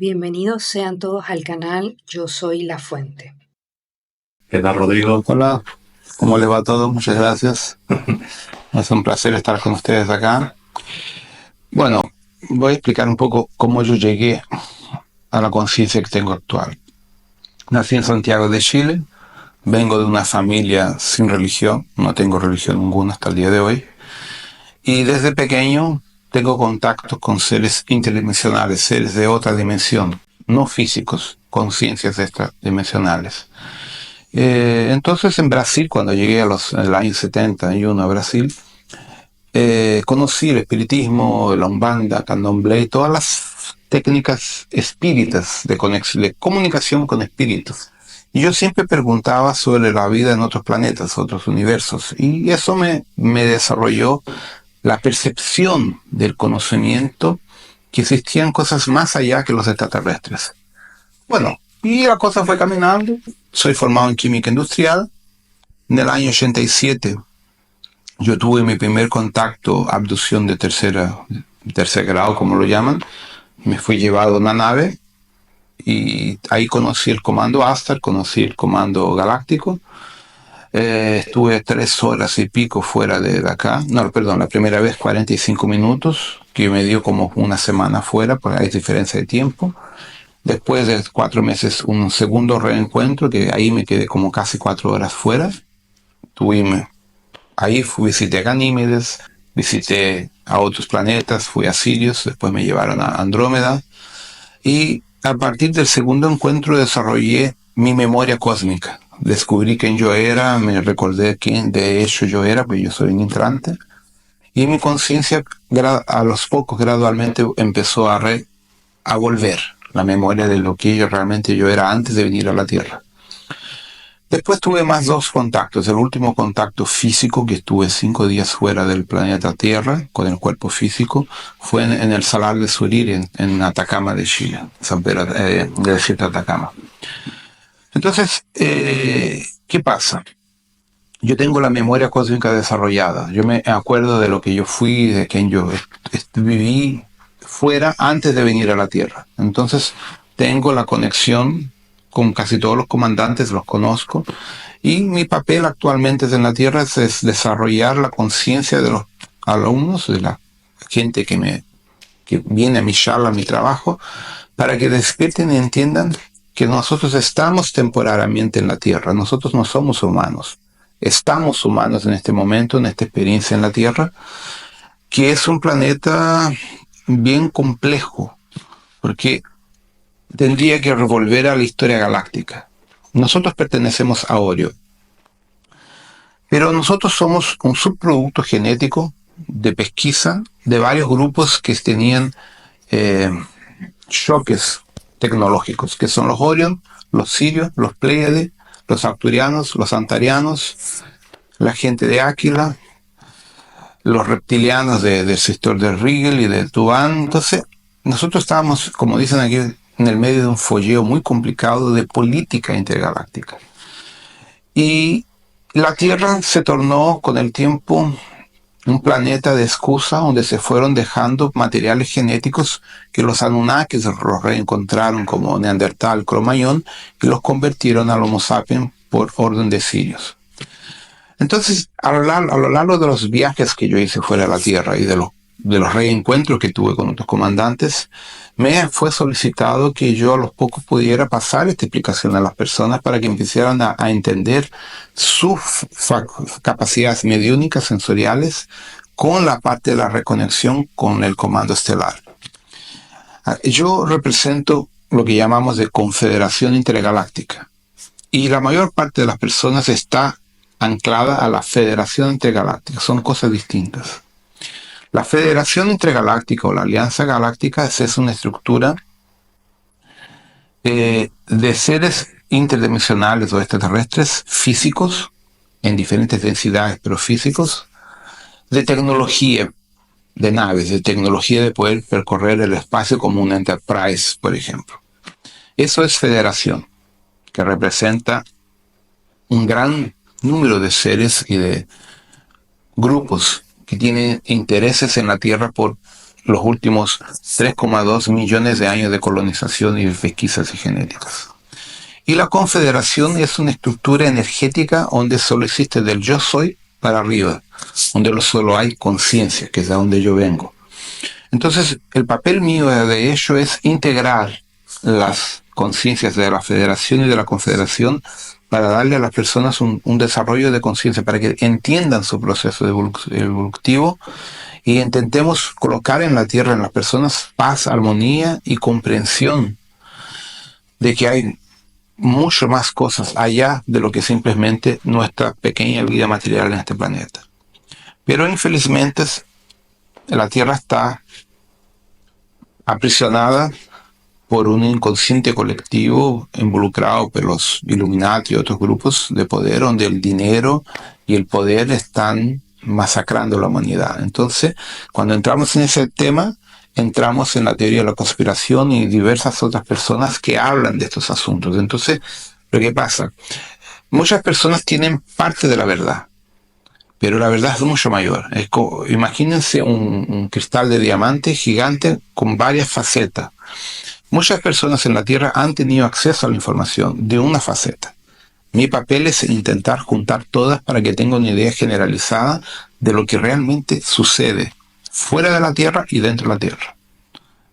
Bienvenidos sean todos al canal Yo Soy La Fuente. ¿Qué tal, Rodrigo? Hola, ¿cómo les va todo? Muchas gracias. Es un placer estar con ustedes acá. Bueno, voy a explicar un poco cómo yo llegué a la conciencia que tengo actual. Nací en Santiago de Chile, vengo de una familia sin religión, no tengo religión ninguna hasta el día de hoy, y desde pequeño tengo contactos con seres interdimensionales, seres de otra dimensión, no físicos, conciencias extradimensionales. Entonces en Brasil, cuando llegué en el año 71 a Brasil, conocí el espiritismo, la umbanda, candomblé, todas las técnicas espíritas de comunicación con espíritus. Y yo siempre preguntaba sobre la vida en otros planetas, otros universos, y eso me desarrolló la percepción del conocimiento que existían cosas más allá que los extraterrestres. Bueno, y la cosa fue caminando. Soy formado en química industrial. En el año 87 yo tuve mi primer contacto, abducción de tercer grado, como lo llaman. Me fui llevado a una nave y ahí conocí el comando Astar, conocí el comando galáctico. Estuve 3 horas y pico fuera de acá. No, perdón, la primera vez 45 minutos, que me dio como una semana fuera, porque hay diferencia de tiempo. Después de 4 meses, un segundo reencuentro, que ahí me quedé como casi 4 horas fuera. Visité Ganímedes, visité a otros planetas, fui a Sirius, después me llevaron a Andrómeda. Y a partir del segundo encuentro desarrollé mi memoria cósmica. Descubrí quién yo era, me recordé quién de hecho yo era, porque yo soy un entrante. Y mi conciencia a los pocos gradualmente empezó a volver la memoria de lo que realmente yo era antes de venir a la Tierra. Después tuve más 2 contactos. El último contacto físico, que estuve 5 días fuera del planeta Tierra con el cuerpo físico, fue en el Salar de Suriri, en Atacama de Chile, San Pedro, del desierto de Atacama. Entonces, ¿qué pasa? Yo tengo la memoria cósmica desarrollada. Yo me acuerdo de lo que yo fui, de quien yo viví fuera antes de venir a la Tierra. Entonces, tengo la conexión con casi todos los comandantes, los conozco. Y mi papel actualmente en la Tierra es desarrollar la conciencia de los alumnos, de la gente que viene a mi charla, a mi trabajo, para que despierten y entiendan que nosotros estamos temporariamente en la Tierra. Nosotros no somos humanos. Estamos humanos en este momento, en esta experiencia en la Tierra, que es un planeta bien complejo, porque tendría que revolver a la historia galáctica. Nosotros pertenecemos a Orio, pero nosotros somos un subproducto genético de pesquisa de varios grupos que tenían choques tecnológicos, que son los Orion, los Sirios, los Pleiades, los Arcturianos, los Antarianos, la gente de Áquila, los reptilianos del sector de Rigel y de Tubán. Entonces, nosotros estábamos, como dicen aquí, en el medio de un folleo muy complicado de política intergaláctica. Y la Tierra se tornó con el tiempo un planeta de excusa donde se fueron dejando materiales genéticos que los Anunnakis los reencontraron como Neandertal, Cromañón, y los convirtieron al Homo sapiens por orden de Sirius. Entonces, a lo largo de los viajes que yo hice fuera de la Tierra y de los reencuentros que tuve con otros comandantes, me fue solicitado que yo a los pocos pudiera pasar esta explicación a las personas para que empezaran a entender sus capacidades mediúnicas sensoriales con la parte de la reconexión con el comando estelar. Yo represento lo que llamamos de confederación intergaláctica, y la mayor parte de las personas está anclada a la federación intergaláctica. Son cosas distintas. La Federación Intergaláctica o la Alianza Galáctica es una estructura de seres interdimensionales o extraterrestres físicos, en diferentes densidades, pero físicos, de tecnología, de naves, de tecnología de poder percorrer el espacio como una Enterprise, por ejemplo. Eso es federación, que representa un gran número de seres y de grupos que tienen intereses en la Tierra por los últimos 3,2 millones de años de colonización y de pesquisas genéticas. Y la confederación es una estructura energética donde solo existe del yo soy para arriba, donde solo hay conciencia, que es de donde yo vengo. Entonces, el papel mío de ello es integrar las conciencias de la federación y de la confederación para darle a las personas un desarrollo de conciencia, para que entiendan su proceso evolutivo y intentemos colocar en la Tierra, en las personas, paz, armonía y comprensión de que hay mucho más cosas allá de lo que simplemente nuestra pequeña vida material en este planeta. Pero infelizmente la Tierra está aprisionada por un inconsciente colectivo involucrado por los Illuminati y otros grupos de poder, donde el dinero y el poder están masacrando a la humanidad. Entonces, cuando entramos en ese tema, entramos en la teoría de la conspiración y diversas otras personas que hablan de estos asuntos. Entonces, lo que pasa, muchas personas tienen parte de la verdad, pero la verdad es mucho mayor. Imagínense un cristal de diamante gigante con varias facetas. Muchas personas en la Tierra han tenido acceso a la información de una faceta. Mi papel es intentar juntar todas para que tenga una idea generalizada de lo que realmente sucede fuera de la Tierra y dentro de la Tierra.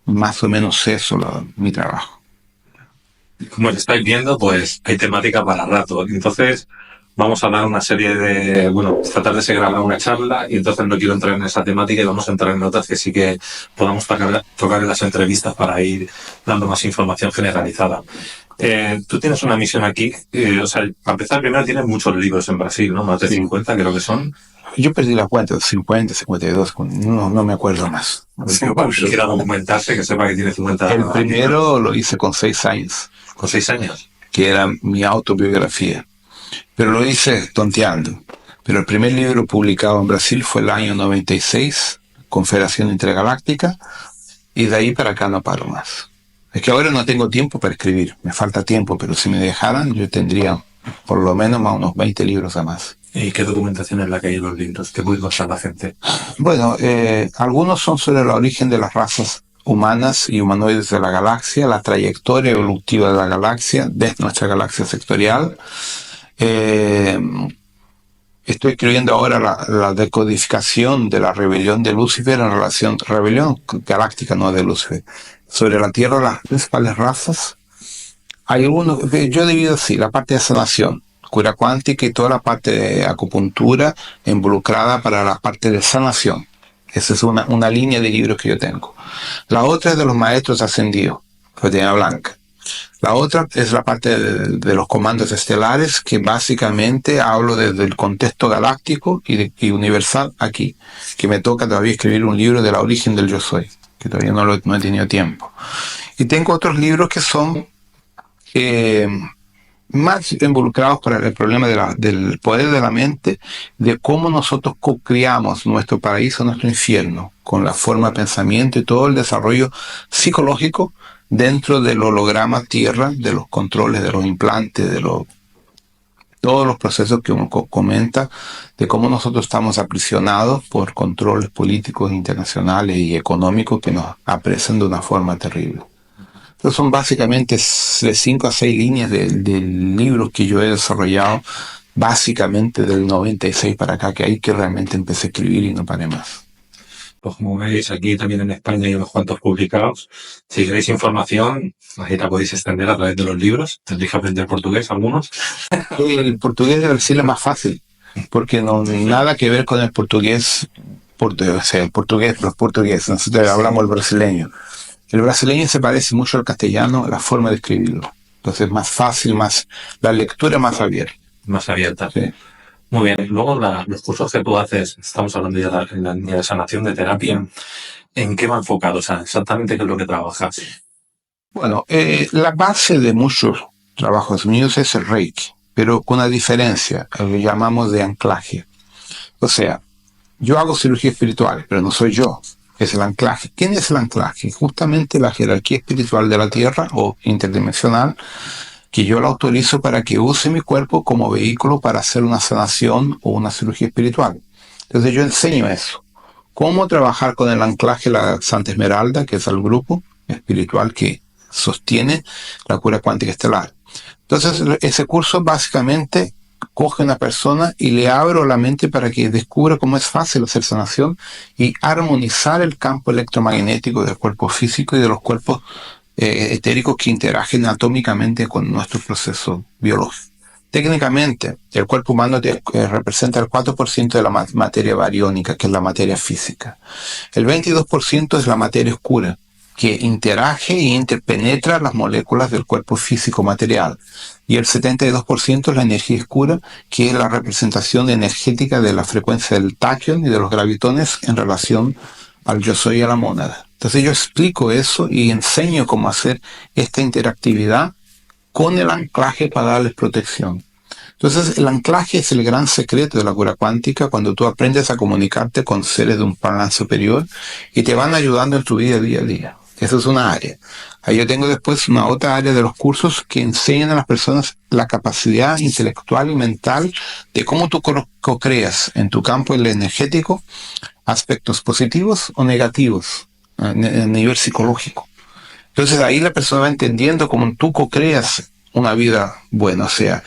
Más o menos eso es mi trabajo. Como estáis viendo, pues hay temática para rato. Entonces, vamos a dar una serie de... Bueno, esta tarde se graba una charla y entonces no quiero entrar en esa temática y vamos a entrar en otras que sí que podamos tocar en las entrevistas para ir dando más información generalizada. Tú tienes una misión aquí, o sea, para empezar, primero tienes muchos libros en Brasil, ¿no? Más de 50 creo que son. Yo perdí la cuenta, 50, 52, no me acuerdo más. Para quien quiera documentarse, que sepa que tiene 50 años. El primero lo hice con 6 años. ¿Con 6 años? Que era mi autobiografía. Pero lo hice tonteando. Pero el primer libro publicado en Brasil fue el año 96, Confederación Intergaláctica, y de ahí para acá no paro más. Es que ahora no tengo tiempo para escribir, me falta tiempo, pero si me dejaran yo tendría por lo menos unos 20 libros a más. ¿Y qué documentación es la que hay en los libros? ¿Qué puede contar la gente? Bueno, algunos son sobre el origen de las razas humanas y humanoides de la galaxia, la trayectoria evolutiva de la galaxia, de nuestra galaxia sectorial. Estoy escribiendo ahora la decodificación de la rebelión de Lucifer en relación, rebelión galáctica, no de Lucifer, sobre la Tierra, las principales razas. Hay algunos, yo divido así, la parte de sanación, cura cuántica y toda la parte de acupuntura involucrada para la parte de sanación. Esa es una línea de libros que yo tengo. La otra es de los maestros ascendidos, Fatiana Blanca. La otra es la parte de los comandos estelares, que básicamente hablo desde el contexto galáctico y universal aquí, que me toca todavía escribir un libro de la origen del yo soy, que todavía no he tenido tiempo. Y tengo otros libros que son más involucrados para el problema del poder de la mente, de cómo nosotros co-creamos nuestro paraíso, nuestro infierno, con la forma de pensamiento y todo el desarrollo psicológico dentro del holograma Tierra, de los controles, de los implantes, todos los procesos que uno comenta, de cómo nosotros estamos aprisionados por controles políticos internacionales y económicos que nos apresan de una forma terrible. Entonces son básicamente de 5 a 6 líneas de libros que yo he desarrollado, básicamente del 96 para acá, que ahí que realmente empecé a escribir y no paré más. Pues como veis, aquí también en España hay unos cuantos publicados. Si queréis información, ahí la podéis extender a través de los libros. Tendréis que aprender portugués algunos. El portugués de Brasil es más fácil, porque no nada que ver con el portugués, o sea, el portugués, los portugueses, nosotros hablamos el brasileño. El brasileño se parece mucho al castellano, la forma de escribirlo. Entonces es más fácil, la lectura más abierta. Más abierta. Sí. Muy bien. Luego los cursos que tú haces, estamos hablando ya en la línea de sanación, de terapia. ¿En qué va enfocado? O sea, exactamente qué es lo que trabajas. Bueno, la base de muchos trabajos míos es el Reiki, pero con una diferencia, lo que llamamos de anclaje. O sea, yo hago cirugía espiritual, pero no soy yo. Es el anclaje. ¿Quién es el anclaje? Justamente la jerarquía espiritual de la Tierra o interdimensional, que yo la autorizo para que use mi cuerpo como vehículo para hacer una sanación o una cirugía espiritual. Entonces yo enseño eso. cómo trabajar con el anclaje, la Santa Esmeralda, que es el grupo espiritual que sostiene la cura cuántica estelar. Entonces, ese curso básicamente coge a una persona y le abro la mente para que descubra cómo es fácil hacer sanación y armonizar el campo electromagnético del cuerpo físico y de los cuerpos etéricos que interactúan atómicamente con nuestro proceso biológico. Técnicamente, el cuerpo humano representa el 4% de la materia bariónica, que es la materia física. El 22% es la materia oscura, que interage y interpenetra las moléculas del cuerpo físico material. Y el 72% es la energía oscura, que es la representación energética de la frecuencia del tachyon y de los gravitones en relación al yo soy y a la mónada. Entonces yo explico eso y enseño cómo hacer esta interactividad con el anclaje para darles protección. Entonces el anclaje es el gran secreto de la cura cuántica cuando tú aprendes a comunicarte con seres de un plano superior y te van ayudando en tu vida día a día. Eso es una área. Ahí yo tengo después una otra área de los cursos que enseñan a las personas la capacidad intelectual y mental de cómo tú co-creas en tu campo energético aspectos positivos o negativos a nivel psicológico. Entonces ahí la persona va entendiendo cómo tú co-creas una vida buena. O sea,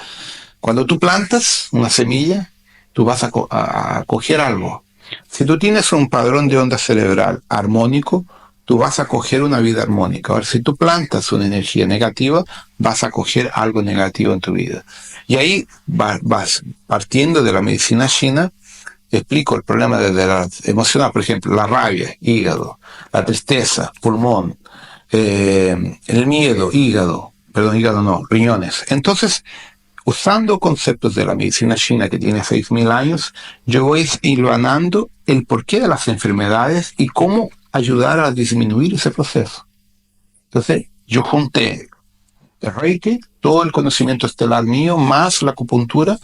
cuando tú plantas una semilla, tú vas a coger algo. Si tú tienes un padrón de onda cerebral armónico, tú vas a coger una vida armónica. Ahora, si tú plantas una energía negativa, vas a coger algo negativo en tu vida. Y ahí vas partiendo de la medicina china. Explico el problema de la emocional, por ejemplo, la rabia, hígado, la tristeza, pulmón, el miedo, riñones. Entonces, usando conceptos de la medicina china que tiene 6.000 años, yo voy hilvanando el porqué de las enfermedades y cómo ayudar a disminuir ese proceso. Entonces, yo junté el Reiki, todo el conocimiento estelar mío, más la acupuntura,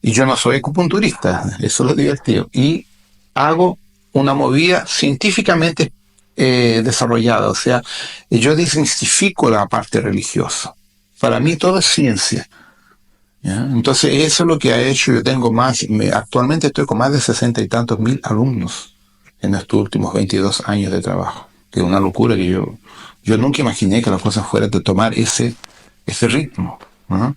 y yo no soy acupunturista, eso es lo divertido, y hago una movida científicamente desarrollada, o sea, yo desmistifico la parte religiosa. Para mí todo es ciencia. ¿Ya? Entonces eso es lo que ha hecho. Yo tengo actualmente estoy con más de 60 y tantos mil alumnos en estos últimos 22 años de trabajo, que es una locura que yo nunca imaginé que las cosas fueran de tomar ese ritmo, ¿no?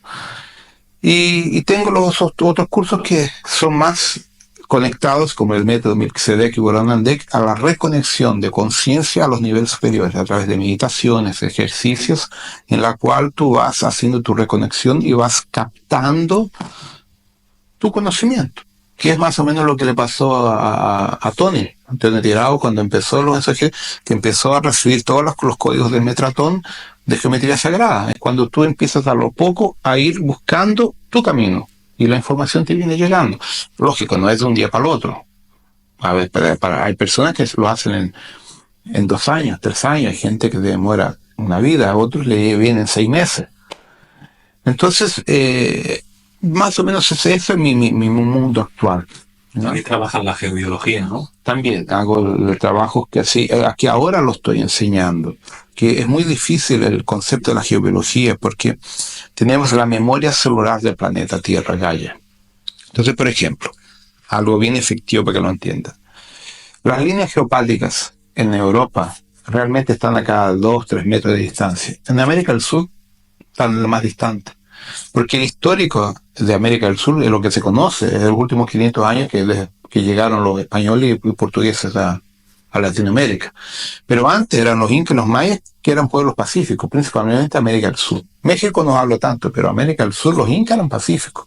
Y tengo los otros cursos que son más conectados, como el método Melquisedec y Boronandek, a la reconexión de conciencia a los niveles superiores, a través de meditaciones, ejercicios, en la cual tú vas haciendo tu reconexión y vas captando tu conocimiento, que es más o menos lo que le pasó a Tony Tirado cuando empezó los SG, que empezó a recibir todos los códigos del Metratón de geometría sagrada. Es cuando tú empiezas a lo poco a ir buscando tu camino y la información te viene llegando. Lógico, no es de un día para el otro. A ver, hay personas que lo hacen en 2 años, 3 años, hay gente que demora una vida, a otros le vienen 6 meses. Entonces, más o menos ese es mi mundo actual, ¿no? Ahí trabajas la geobiología, ¿no? También hago el trabajo que ahora lo estoy enseñando, que es muy difícil el concepto de la geobiología porque tenemos la memoria celular del planeta Tierra, Gaia. Entonces, por ejemplo, algo bien efectivo para que lo entiendan. Las líneas geopáticas en Europa realmente están a cada 2-3 metros de distancia. En América del Sur están lo más distante. Porque el histórico de América del Sur es lo que se conoce, es de los últimos 500 años que llegaron los españoles y portugueses a Latinoamérica. Pero antes eran los incas y los mayas, que eran pueblos pacíficos, principalmente América del Sur. México no hablo tanto, pero América del Sur, los incas eran pacíficos.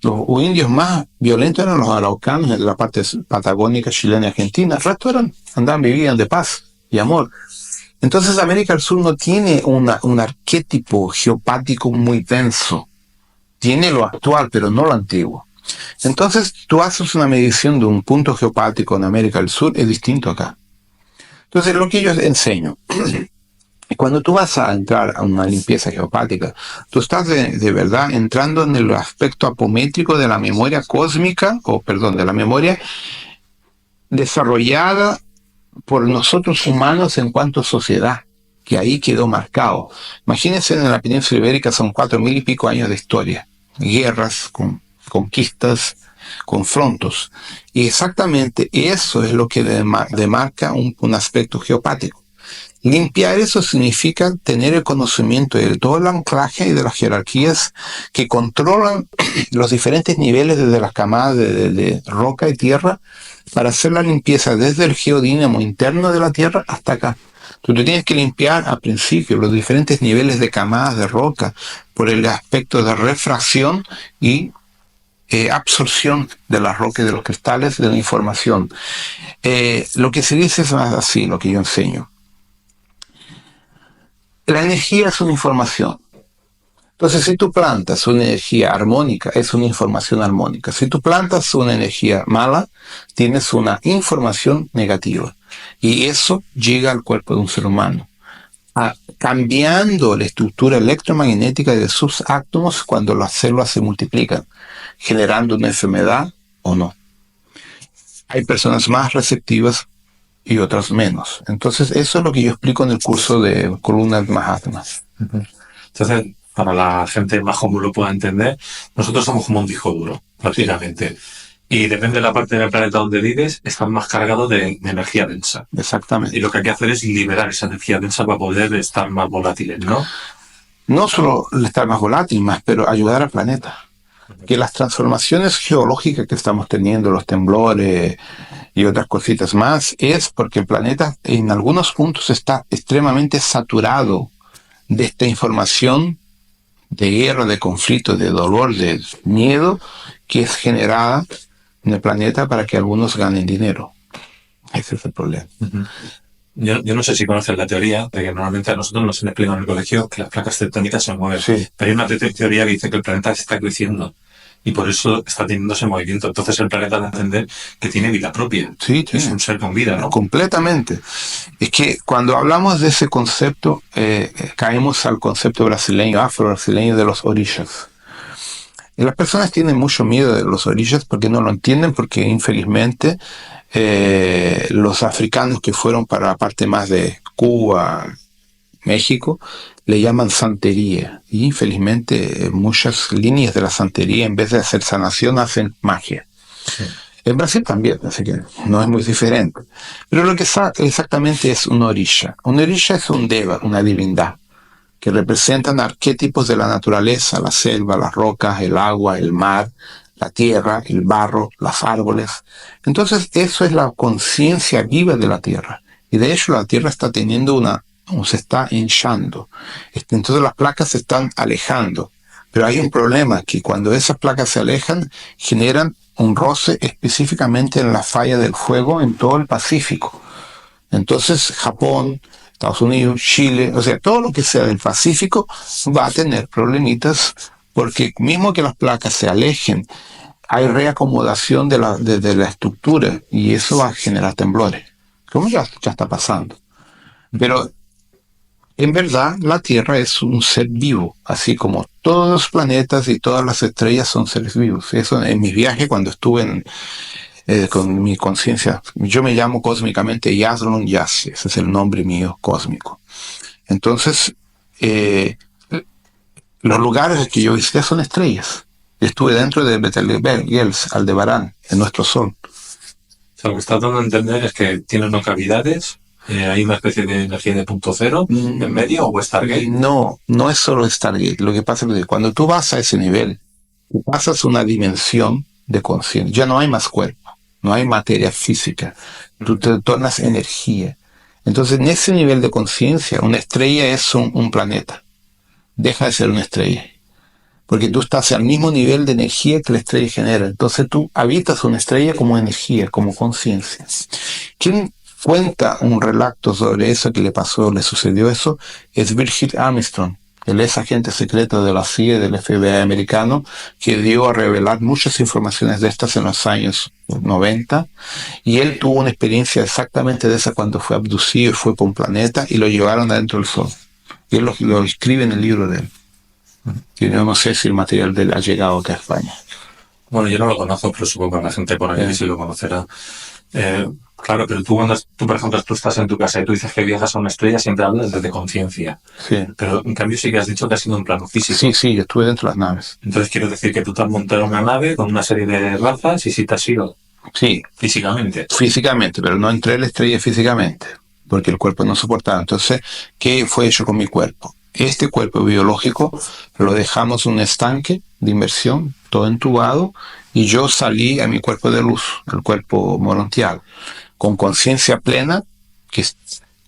Los indios más violentos eran los araucanos de la parte patagónica, chilena y argentina. El resto vivían de paz y amor. Entonces América del Sur no tiene un arquetipo geopático muy denso. Tiene lo actual, pero no lo antiguo. Entonces tú haces una medición de un punto geopático en América del Sur, es distinto acá. Entonces lo que yo enseño, cuando tú vas a entrar a una limpieza geopática, tú estás de verdad entrando en el aspecto apométrico de la memoria cósmica, de la memoria desarrollada por nosotros humanos en cuanto a sociedad, que ahí quedó marcado. Imagínense, en la península ibérica son 4.000 y pico años de historia, guerras, conquistas, confrontos. Y exactamente eso es lo que demarca un aspecto geopático. Limpiar eso significa tener el conocimiento de todo el anclaje y de las jerarquías que controlan los diferentes niveles desde las camadas de roca y tierra para hacer la limpieza desde el geodínamo interno de la tierra hasta acá. Tú tienes que limpiar al principio los diferentes niveles de camadas de roca por el aspecto de refracción y absorción de la roca y de los cristales de la información. Lo que se dice es más así, lo que yo enseño. La energía es una información. Entonces, si tú plantas una energía armónica, es una información armónica. Si tú plantas una energía mala, tienes una información negativa. Y eso llega al cuerpo de un ser humano, cambiando la estructura electromagnética de sus átomos cuando las células se multiplican, generando una enfermedad o no. Hay personas más receptivas y otras menos. Entonces, eso es lo que yo explico en el curso de Columnas Mahatma. Entonces, para la gente más común lo pueda entender, nosotros somos como un disco duro, prácticamente. Y depende de la parte del planeta donde vives, están más cargados de energía densa. Exactamente. Y lo que hay que hacer es liberar esa energía densa para poder estar más volátiles, ¿no? No solo estar más volátil, pero ayudar al planeta. Que las transformaciones geológicas que estamos teniendo, los temblores y otras cositas más, es porque el planeta en algunos puntos está extremadamente saturado de esta información de guerra, de conflicto, de dolor, de miedo que es generada en el planeta para que algunos ganen dinero. Ese es el problema. Uh-huh. Yo no sé si conoces la teoría de que normalmente a nosotros nos han explicado en el colegio que las placas tectónicas se mueven. Sí. Pero hay una teoría que dice que el planeta está creciendo y por eso está teniendo ese movimiento. Entonces el planeta da a entender que tiene vida propia. Sí, es un ser con vida, ¿no? Completamente. Es que cuando hablamos de ese concepto, caemos al concepto brasileño, afro-brasileño de los orishas. Y las personas tienen mucho miedo de los orishas porque no lo entienden, porque infelizmente los africanos que fueron para la parte más de Cuba, México, le llaman santería. Y infelizmente muchas líneas de la santería, en vez de hacer sanación, hacen magia. Sí. En Brasil también, así que no es muy diferente. Pero lo que exactamente es un orisha. Un orisha es un deva, una divindad, que representan arquetipos de la naturaleza, la selva, las rocas, el agua, el mar, la tierra, el barro, los árboles. Entonces eso es la conciencia viva de la tierra. Y de hecho la tierra está teniendo se está hinchando. Entonces las placas se están alejando. Pero hay un problema, que cuando esas placas se alejan, generan un roce específicamente en la falla del fuego en todo el Pacífico. Entonces Japón, Estados Unidos, Chile, o sea, todo lo que sea del Pacífico va a tener problemitas, porque mismo que las placas se alejen, hay reacomodación de la estructura y eso va a generar temblores, como ya está pasando. Pero en verdad la Tierra es un ser vivo, así como todos los planetas y todas las estrellas son seres vivos. Eso en mis viajes cuando estuve con mi conciencia, yo me llamo cósmicamente Yazron Yassi, ese es el nombre mío cósmico. Entonces, los lugares que yo visité son estrellas. Estuve dentro de Betelgeuse, Aldebarán, en nuestro Sol. O sea, lo que está dando a entender es que tiene no cavidades, hay una especie de energía de punto cero en medio, o Stargate. No es solo Stargate. Lo que pasa es que cuando tú vas a ese nivel, tú pasas una dimensión de conciencia. Ya no hay más cuerpo, no hay materia física. Tú te tornas energía. Entonces, en ese nivel de conciencia, una estrella es un planeta. Deja de ser una estrella. Porque tú estás al mismo nivel de energía que la estrella genera. Entonces tú habitas una estrella como energía, como conciencia. ¿Quién cuenta un relato sobre eso que le sucedió eso? Es Virgil Armstrong. Él es agente secreto de la CIA y del FBI americano, que dio a revelar muchas informaciones de estas en los años 90. Y él tuvo una experiencia exactamente de esa cuando fue abducido y fue por un planeta y lo llevaron adentro del Sol. Y él lo escribe en el libro de él. Yo no sé si el material de él ha llegado acá a España. Bueno, yo no lo conozco, pero supongo que la gente por aquí sí lo conocerá. Claro, pero tú cuando tú, por ejemplo, tú estás en tu casa y tú dices que viajas a una estrella, siempre hablas desde conciencia. Sí, Pero en cambio sí que has dicho que ha sido un plano sí, físico. sí, yo estuve dentro de las naves. Entonces quiero decir que tú te has montado una nave con una serie de razas y sí te has ido Sí, físicamente. físicamente, pero no entré a la estrella físicamente, porque el cuerpo no soportaba. Entonces, ¿qué fue hecho con mi cuerpo? Este cuerpo biológico lo dejamos en un estanque de inmersión, todo entubado, y yo salí a mi cuerpo de luz, el cuerpo morontial, con conciencia plena, que es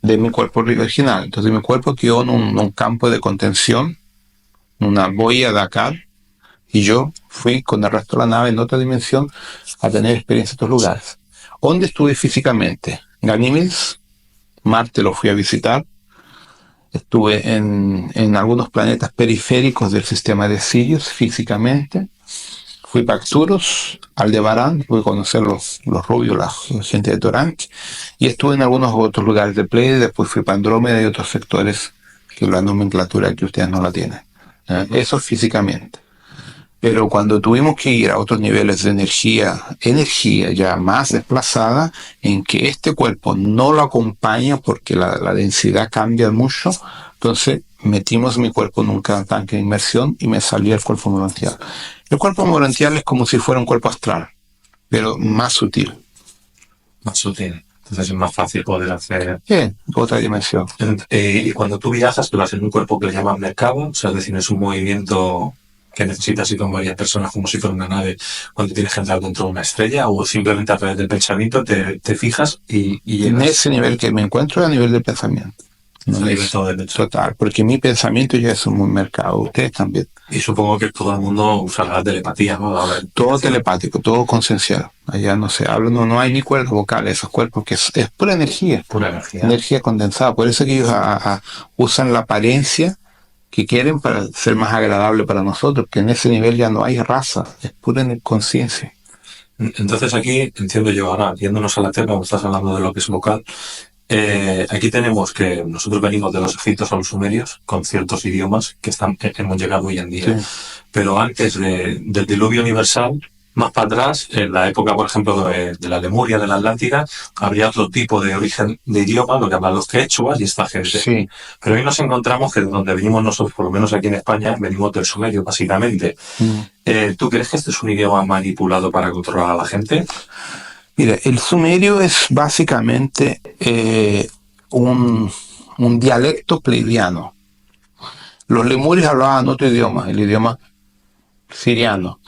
de mi cuerpo original. Entonces mi cuerpo quedó en un campo de contención, una boya de acá, y yo fui con el resto de la nave en otra dimensión a tener experiencia en estos lugares. ¿Dónde estuve físicamente? Ganímedes, Marte lo fui a visitar. Estuve en algunos planetas periféricos del sistema de Sirius físicamente. Fui para Arcturus, Aldebarán, fui a conocer los rubios, la gente de Torán. Y estuve en algunos otros lugares de Pleiades. Después fui para Andrómeda y otros sectores que la nomenclatura que ustedes no la tienen. Eso físicamente. Pero cuando tuvimos que ir a otros niveles de energía ya más desplazada, en que este cuerpo no lo acompaña porque la densidad cambia mucho, entonces metimos mi cuerpo en un tanque de inmersión y me salió el cuerpo morontial. El cuerpo morontial es como si fuera un cuerpo astral, pero más sutil. Más sutil. Entonces es más fácil poder hacer. Otra dimensión. Y cuando tú viajas, tú vas en un cuerpo que le llaman mercado, o sea, es decir, es un movimiento que necesitas ir con varias personas como si fuera una nave cuando tienes que entrar dentro de una estrella, o simplemente a través del pensamiento te fijas y En llegas ese nivel que me encuentro es a nivel del pensamiento. a No nivel es todo del hecho. total, porque mi pensamiento ya es un muy mercado. Ustedes también. Y supongo que todo el mundo usa la telepatía, ¿no? A ver, Todo telepático, todo concenciado. Allá no se habla, no hay ni cuerdas vocales, esos cuerpos que es pura energía, pura energía. energía condensada. Por eso que ellos usan la apariencia que quieren para ser más agradable para nosotros, que en ese nivel ya no hay raza, es pura conciencia. Entonces aquí, entiendo yo, ahora, yéndonos a la tema, como estás hablando de lo que es vocal, aquí tenemos que nosotros venimos de los egipcios a los sumerios con ciertos idiomas que hemos llegado hoy en día. Sí. Pero antes del diluvio universal, más para atrás, en la época, por ejemplo, de la Lemuria, de la Atlántida, habría otro tipo de origen de idioma, lo que hablan los quechuas y esta gente. Sí. Pero hoy nos encontramos que de donde venimos nosotros, por lo menos aquí en España, venimos del sumerio, básicamente. ¿Tú crees que este es un idioma manipulado para controlar a la gente? Mira, el sumerio es básicamente un dialecto pleiadiano. Los lemurios hablaban otro idioma, el idioma siriano.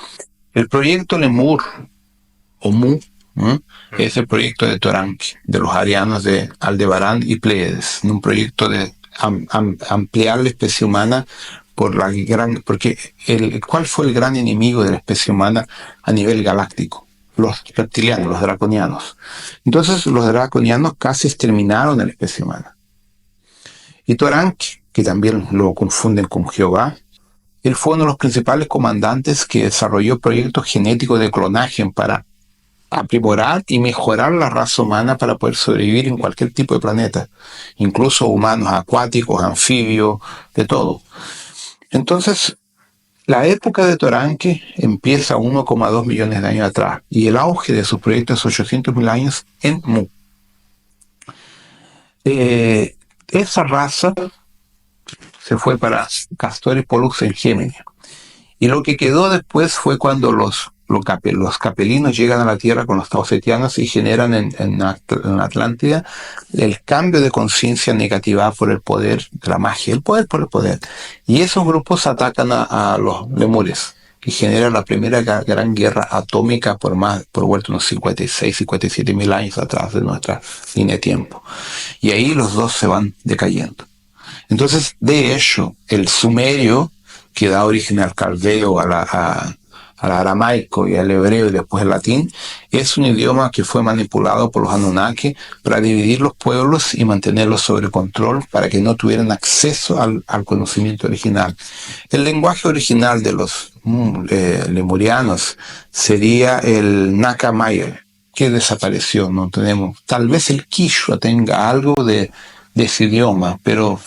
El proyecto Lemur, o Mu, es el proyecto de Toranque, de los arianos de Aldebarán y Pleiades, un proyecto de ampliar la especie humana porque ¿cuál fue el gran enemigo de la especie humana a nivel galáctico? Los reptilianos, los draconianos. Entonces los draconianos casi exterminaron a la especie humana. Y Toranque, que también lo confunden con Jehová, él fue uno de los principales comandantes que desarrolló proyectos genéticos de clonaje para aprimorar y mejorar la raza humana para poder sobrevivir en cualquier tipo de planeta, incluso humanos acuáticos, anfibios, de todo. Entonces, la época de Toranque empieza 1,2 millones de años atrás y el auge de sus proyectos es 800.000 años en Mu. Esa raza se fue para Castor y Pollux en Géminis. Y lo que quedó después fue cuando los capelinos llegan a la Tierra con los taosetianos y generan en Atlántida el cambio de conciencia negativa por el poder de la magia, el poder por el poder. Y esos grupos atacan a los lemures y generan la primera gran guerra atómica por vuelta unos 56, 57 mil años atrás de nuestra línea de tiempo. Y ahí los dos se van decayendo. Entonces, de hecho, el sumerio, que da origen al caldeo, al aramaico y al hebreo y después al latín, es un idioma que fue manipulado por los Anunnaki para dividir los pueblos y mantenerlos sobre control para que no tuvieran acceso al conocimiento original. El lenguaje original de los lemurianos sería el Naka Maya, que desapareció, no tenemos. Tal vez el Quechua tenga algo de ese idioma, pero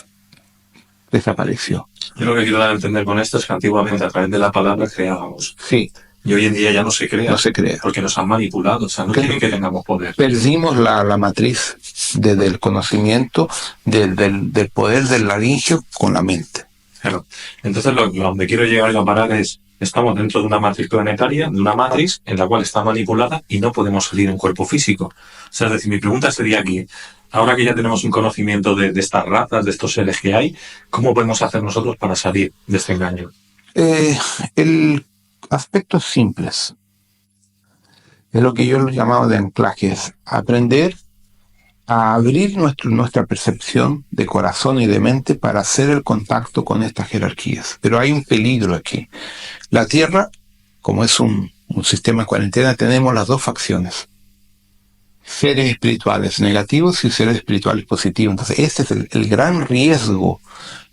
desapareció. Yo lo que quiero dar a entender con esto es que antiguamente a través de la palabra creábamos. Sí. Y hoy en día ya no se crea. No se crea. Porque nos han manipulado, o sea, no quieren que tengamos poder. Perdimos la matriz desde el conocimiento, del poder del laringio con la mente. Claro. Entonces, donde quiero llegar a parar es, estamos dentro de una matriz planetaria, de una matriz en la cual está manipulada y no podemos salir en cuerpo físico. O sea, es decir, mi pregunta sería aquí, ahora que ya tenemos un conocimiento de estas razas, de estos seres que hay, ¿cómo podemos hacer nosotros para salir de este engaño? El aspectos simples es lo que yo lo llamaba de anclaje, es aprender a abrir nuestra percepción de corazón y de mente para hacer el contacto con estas jerarquías. Pero hay un peligro aquí. La Tierra, como es un sistema de cuarentena, tenemos las dos facciones. Seres espirituales negativos y seres espirituales positivos. Entonces, este es el gran riesgo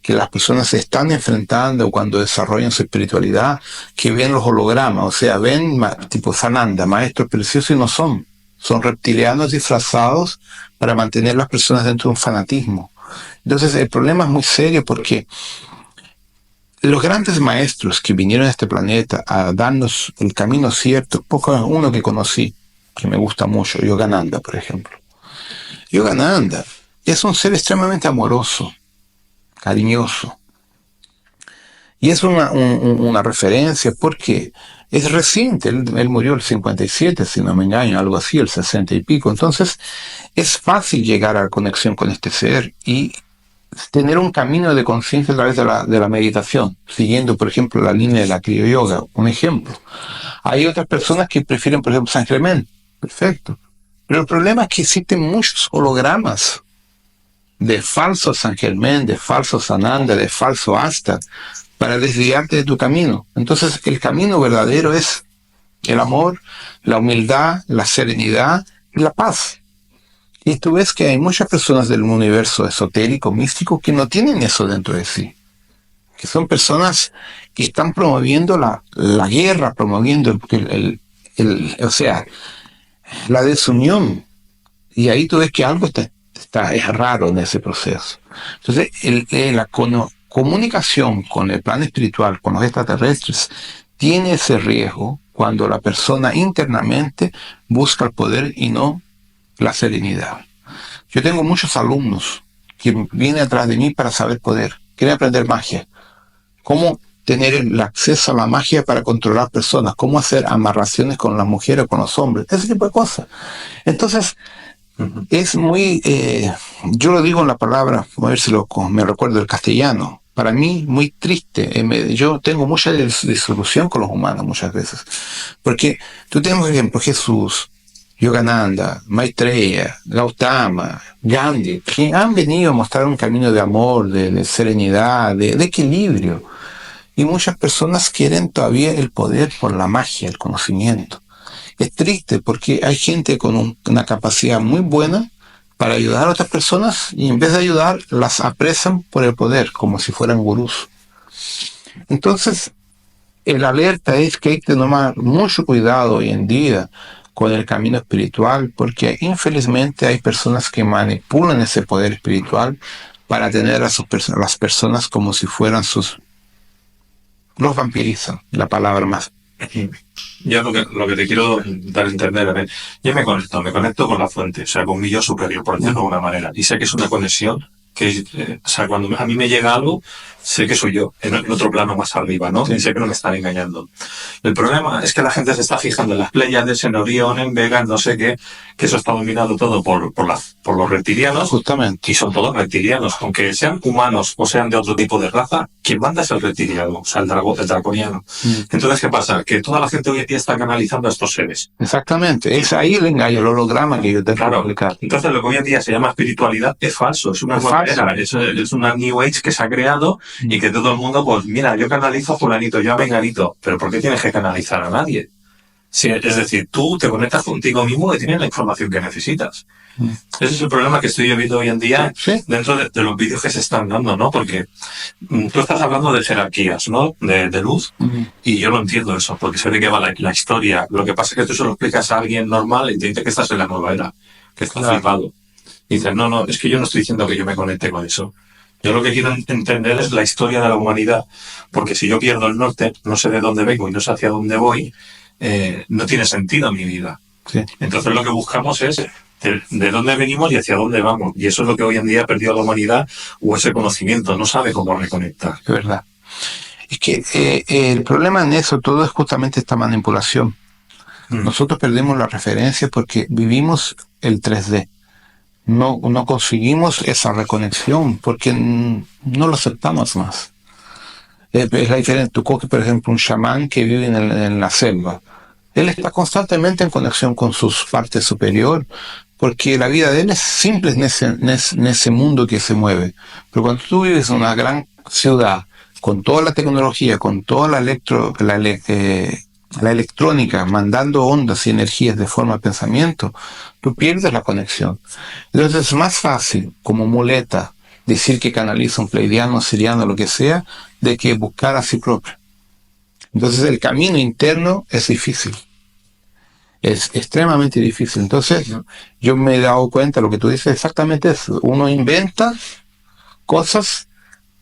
que las personas se están enfrentando cuando desarrollan su espiritualidad, que ven los hologramas, o sea, ven tipo Sananda, maestros preciosos, y no son. Son reptilianos disfrazados para mantener a las personas dentro de un fanatismo. Entonces el problema es muy serio porque los grandes maestros que vinieron a este planeta a darnos el camino cierto, uno que conocí, que me gusta mucho, Yogananda, por ejemplo. Yogananda es un ser extremadamente amoroso, cariñoso. Y es una referencia porque es reciente, él murió el 57, si no me engaño, algo así, el 60 y pico. Entonces, es fácil llegar a la conexión con este ser y tener un camino de conciencia a través de la meditación, siguiendo, por ejemplo, la línea de la Kriya Yoga, un ejemplo. Hay otras personas que prefieren, por ejemplo, San Germán, perfecto. Pero el problema es que existen muchos hologramas de falso San Germán, de falso Sananda, de falso Asta, para desviarte de tu camino. Entonces, el camino verdadero es el amor, la humildad, la serenidad y la paz. Y tú ves que hay muchas personas del universo esotérico, místico, que no tienen eso dentro de sí. Que son personas que están promoviendo la guerra, promoviendo o sea, la desunión. Y ahí tú ves que algo es raro en ese proceso. Entonces, la comunicación con el plano espiritual, con los extraterrestres, tiene ese riesgo cuando la persona internamente busca el poder y no la serenidad. Yo tengo muchos alumnos que vienen atrás de mí para saber poder, quieren aprender magia, cómo tener el acceso a la magia para controlar personas, cómo hacer amarraciones con las mujeres o con los hombres, ese tipo de cosas. Entonces, es muy, yo lo digo en la palabra, a ver si me recuerdo el castellano, para mí muy triste. Yo tengo mucha disolución con los humanos muchas veces, porque tú tienes, por ejemplo, Jesús, Yogananda, Maitreya, Gautama, Gandhi, que han venido a mostrar un camino de amor, de serenidad, de equilibrio, y muchas personas quieren todavía el poder por la magia, el conocimiento. Es triste porque hay gente con una capacidad muy buena para ayudar a otras personas y en vez de ayudar las apresan por el poder como si fueran gurús. Entonces, el alerta es que hay que tomar mucho cuidado hoy en día con el camino espiritual porque infelizmente hay personas que manipulan ese poder espiritual para tener a las personas como si fueran los vampirizan, la palabra más. Yo lo que te quiero dar a entender, a ver, yo me conecto con la fuente, o sea, con mi yo superior, por decirlo de alguna manera, y sé que es una conexión que, o sea, cuando a mí me llega algo, sé que soy yo, en el otro plano más arriba, ¿no? Sí. Y sé que no me están engañando. El problema es que la gente se está fijando en las Pléyades, en Orión, en Vega, no sé qué, que eso está dominado todo por los reptilianos. Justamente. Y son todos reptilianos, aunque sean humanos o sean de otro tipo de raza, quien manda es el reptiliano, o sea, el draconiano. Entonces, ¿qué pasa? Que toda la gente hoy en día está canalizando a estos seres. Exactamente. Es ahí el engaño, el holograma que yo te puedo explicar. Entonces, lo que hoy en día se llama espiritualidad es falso, es una nueva era, es una New Age que se ha creado y que todo el mundo, pues mira, yo canalizo a fulanito, yo a menganito, pero ¿por qué tienes que canalizar a nadie? Sí, es decir, tú te conectas contigo mismo y tienes la información que necesitas. Ese es el problema que estoy viendo hoy en día dentro de los vídeos que se están dando, ¿no? Porque tú estás hablando de jerarquías, ¿no? De luz, y yo no entiendo eso, porque sé de qué va la historia. Lo que pasa es que tú se lo explicas a alguien normal y te dice que estás en la nueva era, que estás flipado. Y dices, no, es que yo no estoy diciendo que yo me conecte con eso. Yo lo que quiero entender es la historia de la humanidad, porque si yo pierdo el norte, no sé de dónde vengo y no sé hacia dónde voy, no tiene sentido mi vida. Sí. Entonces lo que buscamos es de dónde venimos y hacia dónde vamos. Y eso es lo que hoy en día ha perdido la humanidad, o ese conocimiento, no sabe cómo reconectar. Es verdad. Es que el problema en eso todo es justamente esta manipulación. Nosotros perdemos la referencia porque vivimos el 3D. No conseguimos esa reconexión porque no lo aceptamos más. Es la diferencia. Tú coges, por ejemplo, un chamán que vive en la selva. Él está constantemente en conexión con su parte superior porque la vida de él es simple en ese mundo que se mueve. Pero cuando tú vives en una gran ciudad, con toda la tecnología, con toda la electrónica, mandando ondas y energías de forma de pensamiento, tú pierdes la conexión. Entonces es más fácil, como muleta, decir que canaliza un pleidiano, siriano, lo que sea, de que buscar a sí propio. Entonces el camino interno es difícil. Es extremadamente difícil. Entonces yo me he dado cuenta, lo que tú dices exactamente es, uno inventa cosas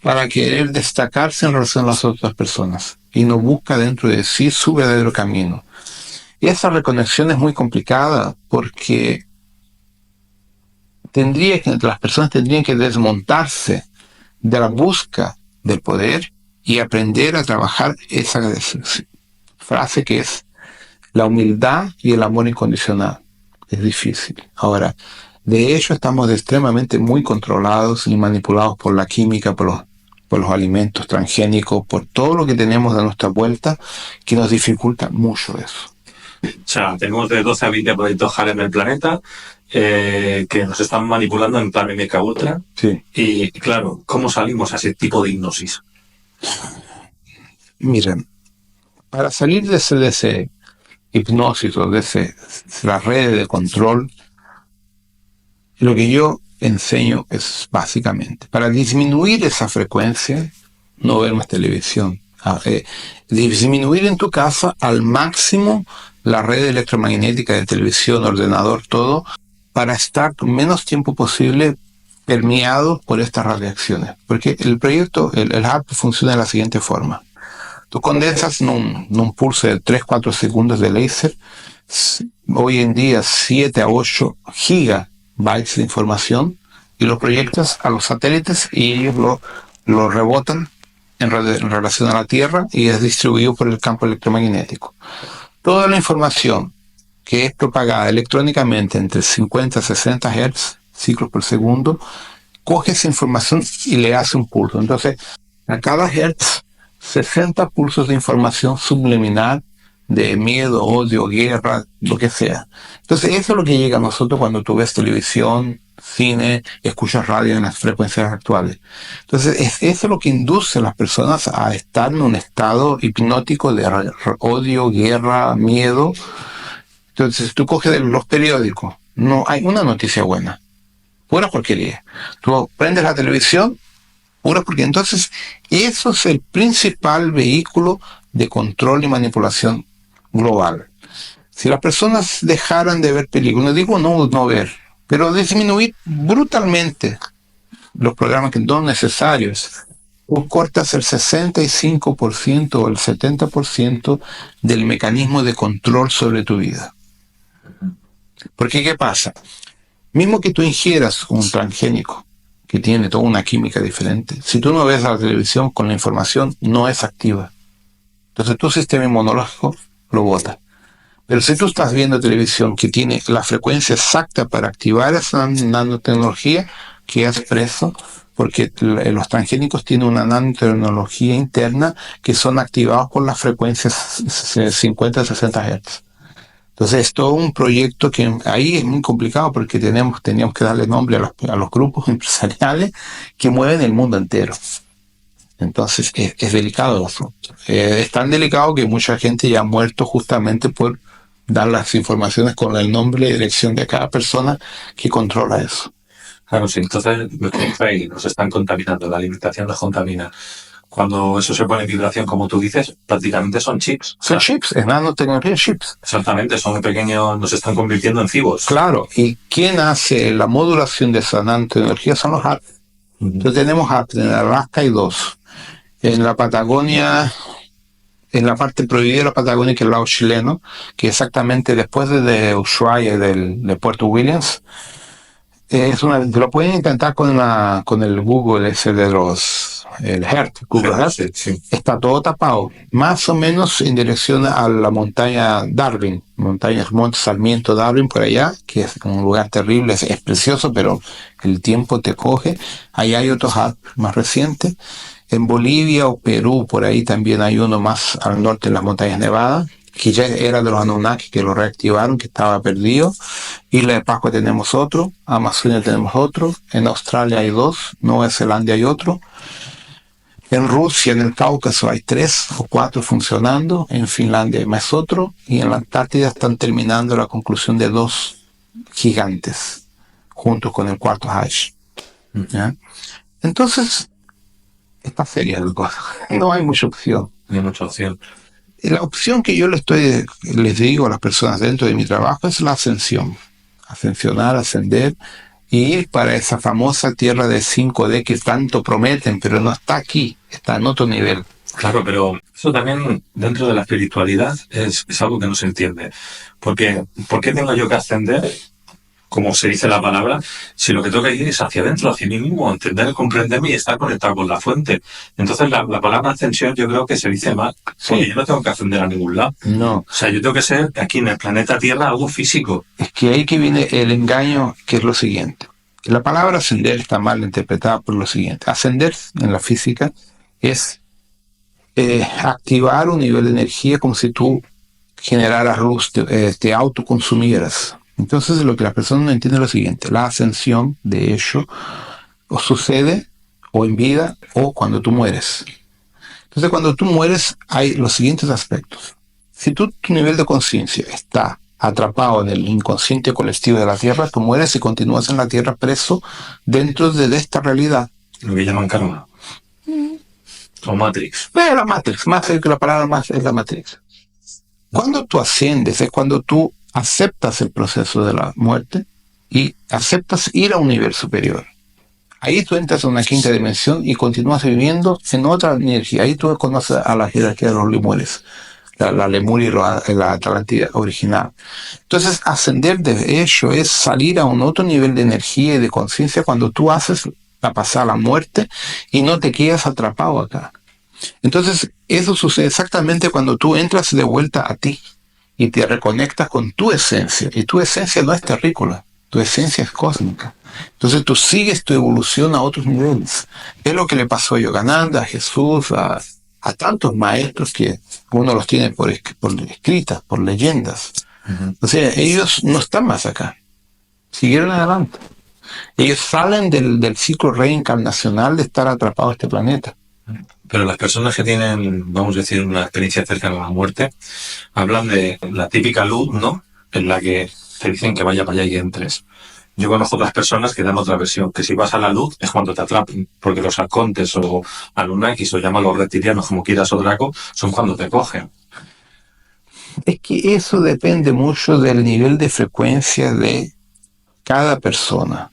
para querer destacarse en relación a las otras personas y no busca dentro de sí su verdadero camino. Y esa reconexión es muy complicada porque las personas tendrían que desmontarse de la búsqueda del poder y aprender a trabajar esa frase que es la humildad y el amor incondicional. Es difícil. Ahora, de hecho, estamos extremadamente muy controlados y manipulados por la química, por los alimentos transgénicos, por todo lo que tenemos de nuestra vuelta, que nos dificulta mucho eso. O sea, tenemos de 12 a 20 proyectos HAL en el planeta que nos están manipulando en plan MK Ultra. Sí. Y claro, ¿cómo salimos a ese tipo de hipnosis? Miren, para salir de ese hipnosis o de la red de control, lo que yo enseño es básicamente, para disminuir esa frecuencia, no ver más televisión. Disminuir en tu casa al máximo la red electromagnética de televisión, ordenador, todo, para estar menos tiempo posible permeado por estas radiaciones. Porque el proyecto, el HARP funciona de la siguiente forma. Tú condensas en un pulso de 3-4 segundos de láser, hoy en día 7 a 8 gigabytes de información, y lo proyectas a los satélites y ellos lo rebotan en relación a la Tierra y es distribuido por el campo electromagnético. Toda la información que es propagada electrónicamente entre 50 y 60 Hz, ciclos por segundo, coge esa información y le hace un pulso. Entonces, a cada Hertz, 60 pulsos de información subliminal de miedo, odio, guerra, lo que sea. Entonces, eso es lo que llega a nosotros cuando tú ves televisión, cine, escuchas radio en las frecuencias actuales. Entonces, eso es lo que induce a las personas a estar en un estado hipnótico de odio, guerra, miedo. Entonces, tú coges los periódicos, no hay una noticia buena, pura porquería. Tú prendes la televisión, pura porquería. Entonces, eso es el principal vehículo de control y manipulación global. Si las personas dejaran de ver películas, no digo no ver, pero disminuir brutalmente los programas que no son necesarios, tú cortas el 65% o el 70% del mecanismo de control sobre tu vida. Porque, ¿qué pasa? Mismo que tú ingieras un transgénico que tiene toda una química diferente, si tú no ves la televisión con la información, no es activa. Entonces tu sistema inmunológico lo bota. Pero si tú estás viendo televisión que tiene la frecuencia exacta para activar esa nanotecnología, que es preso, porque los transgénicos tienen una nanotecnología interna que son activados por las frecuencias 50-60 Hz. Entonces es todo un proyecto que ahí es muy complicado porque teníamos que darle nombre a los grupos empresariales que mueven el mundo entero. Entonces es delicado el asunto. Es tan delicado que mucha gente ya ha muerto justamente por dar las informaciones con el nombre y dirección de cada persona que controla eso. Claro, sí, entonces nos están contaminando, la alimentación nos contamina. Cuando eso se pone en vibración, como tú dices, prácticamente son chips. Son chips, es nanotecnología, chips. Exactamente, son pequeños, nos están convirtiendo en cibos. Claro, y quien hace la modulación de esa nanotecnología son los HARP. Entonces tenemos en Alaska hay dos. En la Patagonia, en la parte prohibida de la Patagonia, que es el lado chileno, que exactamente después de Ushuaia, de Puerto Williams, lo pueden intentar con el Google ese de el Earth, Google Earth. Sí, sí. Está todo tapado, más o menos en dirección a la montaña Darwin, Monte Sarmiento Darwin por allá, que es un lugar terrible, es precioso, pero el tiempo te coge. Ahí hay otros más recientes. En Bolivia o Perú, por ahí también hay uno más al norte en las montañas Nevadas, que ya era de los Anunnaki, que lo reactivaron, que estaba perdido. Isla de Pascua tenemos otro, Amazonia tenemos otro, en Australia hay dos, Nueva Zelanda hay otro. En Rusia, en el Cáucaso, hay 3 o 4 funcionando, en Finlandia hay más otro, y en la Antártida están terminando la conclusión de 2 gigantes, juntos con el cuarto H. ¿Ya? Entonces, está seria la cosa. No hay mucha opción. No hay mucha opción. La opción que yo les digo a las personas dentro de mi trabajo es la ascensión. Ascensionar, ascender y ir para esa famosa tierra de 5D que tanto prometen, pero no está aquí, está en otro nivel. Claro, pero eso también dentro de la espiritualidad es algo que no se entiende. Porque, ¿por qué tengo yo que ascender, como se dice la palabra, si lo que tengo que ir es hacia adentro, hacia mí mismo, entender, comprenderme y estar conectado con la fuente? Entonces la palabra ascensión yo creo que se dice mal, porque Sí. yo no tengo que ascender a ningún lado. No, O sea, yo tengo que ser aquí en el planeta Tierra algo físico. es que ahí que viene el engaño, que es lo siguiente. La palabra ascender está mal interpretada por lo siguiente. Ascender en la física es activar un nivel de energía como si tú generaras luz, te autoconsumieras. Entonces lo que las personas no entienden es lo siguiente. La ascensión, de hecho, o sucede o en vida o cuando tú mueres. Entonces cuando tú mueres hay los siguientes aspectos. Si tu nivel de conciencia está atrapado en el inconsciente colectivo de la Tierra, tú mueres y continúas en la Tierra preso dentro de esta realidad. Lo que llaman karma. O Matrix. La Matrix, más que la palabra más es la Matrix. Cuando tú asciendes es cuando tú aceptas el proceso de la muerte y aceptas ir a un nivel superior. Ahí tú entras a una quinta dimensión y continúas viviendo en otra energía. Ahí tú conoces a la jerarquía de los lemures, la Lemuria y la Atlántida original. Entonces, ascender de hecho es salir a un otro nivel de energía y de conciencia cuando tú haces la pasada a la muerte y no te quedas atrapado acá. Entonces, eso sucede exactamente cuando tú entras de vuelta a ti y te reconectas con tu esencia. Y tu esencia no es terrícola, tu esencia es cósmica. Entonces tú sigues tu evolución a otros niveles. Es lo que le pasó a Yogananda, a Jesús, a tantos maestros que uno los tiene por escritas, por leyendas. O sea, ellos no están más acá. Siguieron adelante. Ellos salen del ciclo reencarnacional de estar atrapados en este planeta. Pero las personas que tienen, vamos a decir, una experiencia cercana a la muerte, hablan de la típica luz, ¿no? En la que te dicen que vaya para allá y entres. Yo conozco otras personas que dan otra versión, que si vas a la luz es cuando te atrapan, porque los arcontes o Anunnakis o llámalos reptilianos como quieras o Draco, son cuando te cogen. Es que eso depende mucho del nivel de frecuencia de cada persona.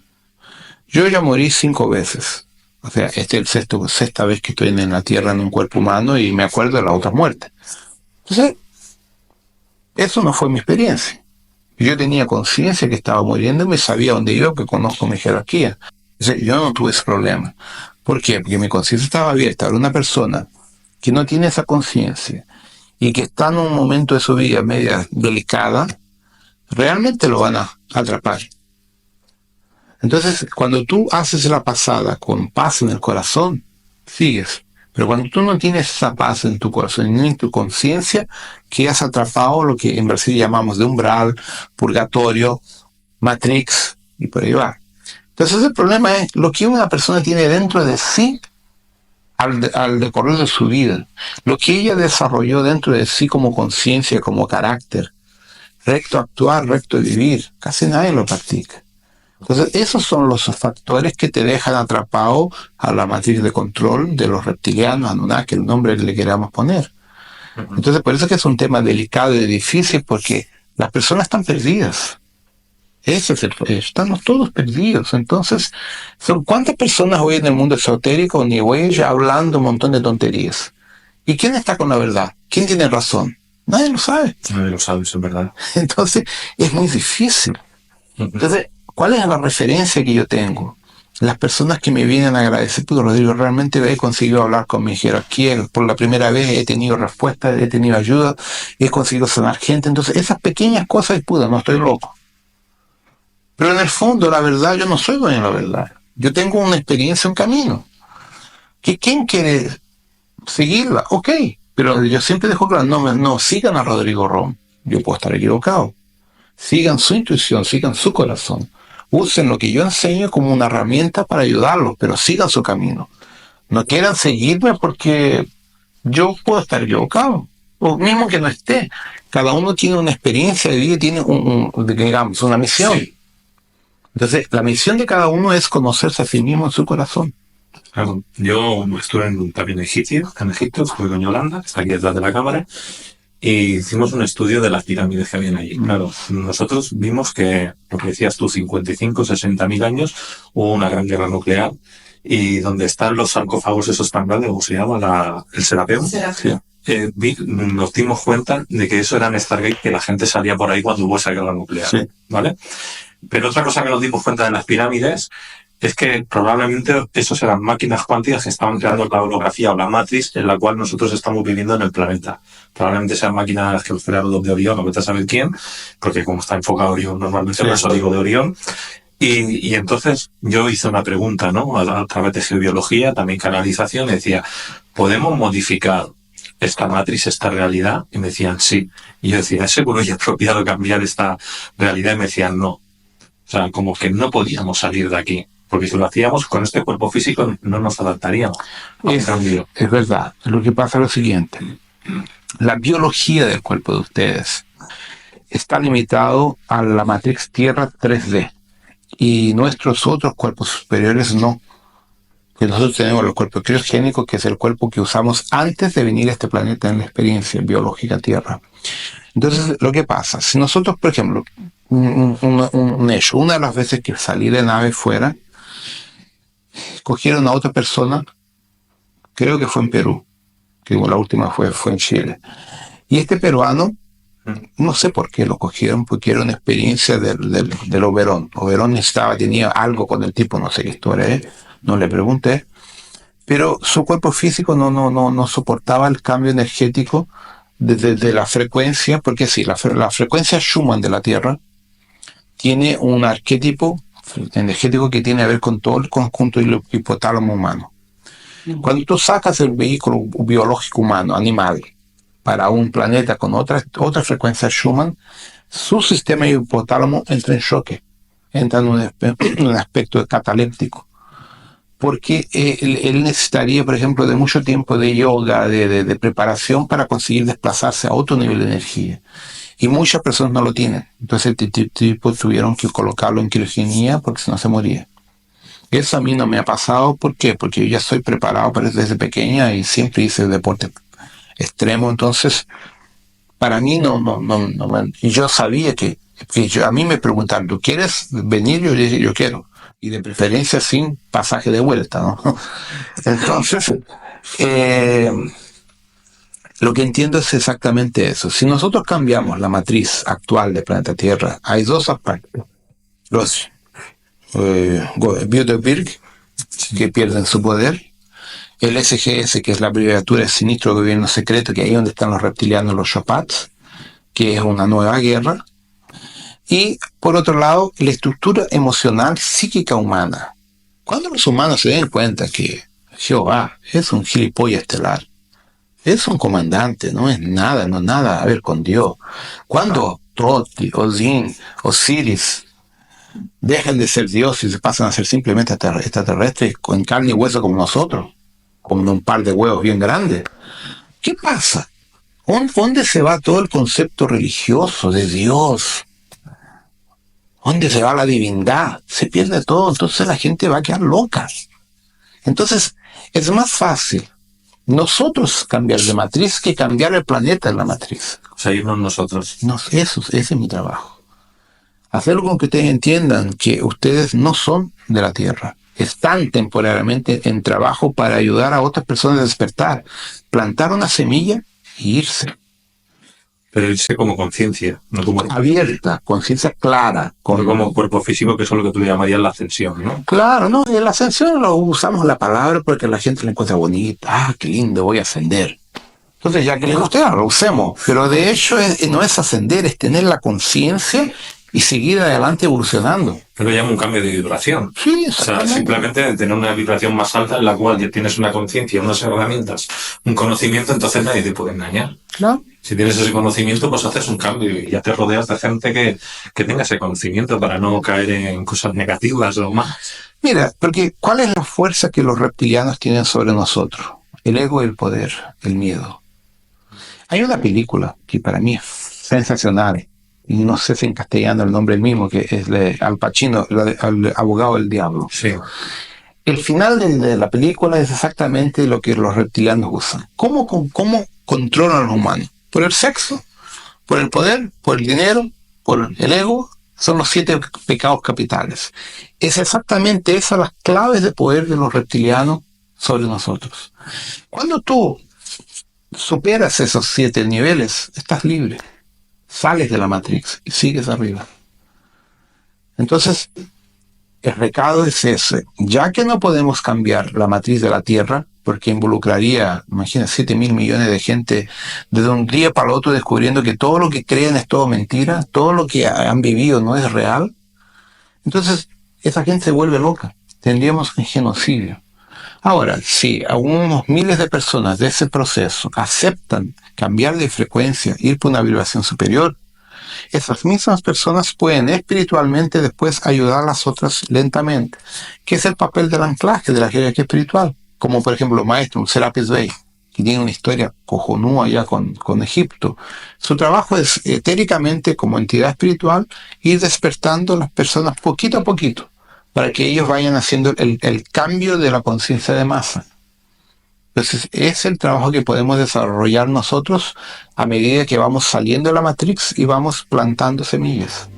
Yo ya morí 5 veces. O sea, esta es la sexta vez que estoy en la Tierra en un cuerpo humano y me acuerdo de la otra muerte. Entonces, eso no fue mi experiencia. Yo tenía conciencia que estaba muriendo y me sabía dónde iba, que conozco mi jerarquía. O sea, yo no tuve ese problema. ¿Por qué? Porque mi conciencia estaba abierta. Ahora, una persona que no tiene esa conciencia y que está en un momento de su vida media delicada, realmente lo van a atrapar. Entonces, cuando tú haces la pasada con paz en el corazón, sigues. Pero cuando tú no tienes esa paz en tu corazón ni en tu conciencia, quedas atrapado lo que en Brasil llamamos de umbral, purgatorio, matrix, y por ahí va. Entonces el problema es lo que una persona tiene dentro de sí al decorrer de su vida, lo que ella desarrolló dentro de sí como conciencia, como carácter, recto actuar, recto vivir, casi nadie lo practica. Entonces, esos son los factores que te dejan atrapado a la matriz de control de los reptilianos, Anunnaki, el nombre que le queramos poner. Entonces, por eso es que es un tema delicado y difícil, porque las personas están perdidas. Estamos todos perdidos. Entonces, ¿cuántas personas hoy en el mundo esotérico, New Age, hablando un montón de tonterías? ¿Y quién está con la verdad? ¿Quién tiene razón? Nadie lo sabe. Nadie lo sabe, eso es verdad. Entonces, es muy difícil. Entonces, ¿cuál es la referencia que yo tengo? Las personas que me vienen a agradecer, pues Rodrigo, realmente he conseguido hablar con mi jerarquía, por la primera vez he tenido respuesta, he tenido ayuda, he conseguido sanar gente. Entonces, esas pequeñas cosas, puta, no estoy loco. Pero en el fondo, la verdad, yo no soy dueño de la verdad. Yo tengo una experiencia, un camino. ¿Quién quiere seguirla? Ok. Pero yo siempre dejo claro, no sigan a Rodrigo Rom. Yo puedo estar equivocado. Sigan su intuición, sigan su corazón. Usen lo que yo enseño como una herramienta para ayudarlos, pero sigan su camino. No quieran seguirme porque yo puedo estar equivocado. O mismo que no esté. Cada uno tiene una experiencia de vida, tiene digamos, una misión. Sí. Entonces, la misión de cada uno es conocerse a sí mismo en su corazón. Claro, yo estuve también en Egipto, estuve con Yolanda, que está aquí detrás de la cámara, y hicimos un estudio de las pirámides que habían allí. Claro, nosotros vimos que, lo que decías tú, 55, 60.000 años, hubo una gran guerra nuclear, y donde están los sarcófagos esos tan grandes, ¿cómo se llama? El Serapeo. Sí. Nos dimos cuenta de que eso era en Stargate, que la gente salía por ahí cuando hubo esa guerra nuclear, sí. ¿Vale? Pero otra cosa que nos dimos cuenta de las pirámides es que probablemente esos eran máquinas cuánticas que estaban creando la holografía o la matriz en la cual nosotros estamos viviendo en el planeta. Probablemente sean máquinas que los crearon los de Orión, o vete a saber quién, porque como está enfocado Orión normalmente, por eso digo de Orión. Y entonces yo hice una pregunta, ¿no? A través de geobiología, también canalización, y decía, ¿podemos modificar esta matriz, esta realidad? Y me decían, sí. Y yo decía, ¿es seguro y apropiado cambiar esta realidad? Y me decían, no. O sea, como que no podíamos salir de aquí. Porque si lo hacíamos con este cuerpo físico, no nos adaptaríamos. Es verdad. Lo que pasa es lo siguiente. La biología del cuerpo de ustedes está limitado a la matriz Tierra 3D. Y nuestros otros cuerpos superiores no. Que nosotros tenemos el cuerpo criogénico, que es el cuerpo que usamos antes de venir a este planeta en la experiencia biológica Tierra. Entonces, lo que pasa, si nosotros, por ejemplo, un hecho, una de las veces que salí de nave fuera, cogieron a otra persona, creo que fue en Perú, que la última fue en Chile, y este peruano, no sé por qué lo cogieron, porque era una experiencia del Oberón. Oberón tenía algo con el tipo, no sé qué historia es, no le pregunté, pero su cuerpo físico no soportaba el cambio energético de la frecuencia, porque sí, la frecuencia Schumann de la Tierra tiene un arquetipo energético que tiene que ver con todo el conjunto del hipotálamo humano. Cuando tú sacas el vehículo biológico humano, animal, para un planeta con otra frecuencia Schumann, su sistema hipotálamo entra en choque, entra en un aspecto cataléptico. Porque él necesitaría, por ejemplo, de mucho tiempo de yoga, de preparación para conseguir desplazarse a otro nivel de energía. Y muchas personas no lo tienen. Entonces tipo tuvieron que colocarlo en criogenia porque si no se moría. Eso a mí no me ha pasado. ¿Por qué? Porque yo ya estoy preparado desde pequeña y siempre hice deporte extremo. Entonces, para mí y yo sabía que a mí me preguntaron, ¿tú quieres venir? Yo dije, yo quiero. Y de preferencia sin pasaje de vuelta, ¿no? Entonces, lo que entiendo es exactamente eso. Si nosotros cambiamos la matriz actual del planeta Tierra, hay dos aspectos. Los Bilderberg, que pierden su poder. El SGS, que es la abreviatura de Sinistro Gobierno Secreto, que ahí es donde están los reptilianos, los Shopats, que es una nueva guerra. Y, por otro lado, la estructura emocional psíquica humana. Cuando los humanos se den cuenta que Jehová es un gilipollas estelar, es un comandante, no es nada a ver con Dios. Cuando Toti, Odín, Osiris dejan de ser Dios y se pasan a ser simplemente extraterrestres con carne y hueso como nosotros, con un par de huevos bien grandes, ¿qué pasa? ¿Dónde se va todo el concepto religioso de Dios? ¿Dónde se va la divindad? Se pierde todo, entonces la gente va a quedar loca. Entonces, es más fácil nosotros cambiar de matriz que cambiar el planeta en la matriz. O sea, irnos nosotros. Ese es mi trabajo. Hacerlo con que ustedes entiendan que ustedes no son de la Tierra. Están temporariamente en trabajo para ayudar a otras personas a despertar. Plantar una semilla y irse. Pero irse como conciencia, no como, Abierta, conciencia clara. no como cuerpo físico, que eso es lo que tú le llamarías la ascensión, ¿no? Claro, no, en la ascensión lo usamos la palabra porque la gente la encuentra bonita. Ah, qué lindo, voy a ascender. Entonces, ya que les guste, lo usemos. Pero de hecho no es ascender, es tener la conciencia y seguir adelante evolucionando. Pero llama un cambio de vibración. Sí, O sea, simplemente tener una vibración más alta en la cual ya tienes una conciencia, unas herramientas, un conocimiento, entonces nadie te puede engañar. ¿No? Si tienes ese conocimiento, pues haces un cambio y ya te rodeas de gente que tenga ese conocimiento para no caer en cosas negativas o más. Mira, porque ¿cuál es la fuerza que los reptilianos tienen sobre nosotros? El ego, el poder, el miedo. Hay una película que para mí es sensacional, y no sé si en castellano el nombre es el mismo, que es de Al Pacino, el abogado del diablo. Sí. El final de la película es exactamente lo que los reptilianos usan. ¿Cómo controlan a los humanos? ¿Por el sexo? ¿Por el poder? ¿Por el dinero? ¿Por el ego? Son los 7 pecados capitales. Es exactamente esas las claves de poder de los reptilianos sobre nosotros. Cuando tú superas esos 7 niveles, estás libre. Sales de la Matrix y sigues arriba. Entonces, el recado es ese. Ya que no podemos cambiar la matriz de la Tierra, porque involucraría, imagina, 7.000 millones de gente desde un día para el otro descubriendo que todo lo que creen es todo mentira, todo lo que han vivido no es real, entonces esa gente se vuelve loca. Tendríamos un genocidio. Ahora, si a unos miles de personas de ese proceso aceptan cambiar de frecuencia, ir por una vibración superior, esas mismas personas pueden espiritualmente después ayudar a las otras lentamente, que es el papel del anclaje de la jerarquía espiritual, como por ejemplo el maestro Serapis Bey, que tiene una historia cojonúa ya con Egipto. Su trabajo es etéricamente, como entidad espiritual, ir despertando a las personas poquito a poquito, para que ellos vayan haciendo el cambio de la conciencia de masa. Entonces, es el trabajo que podemos desarrollar nosotros a medida que vamos saliendo de la Matrix y vamos plantando semillas.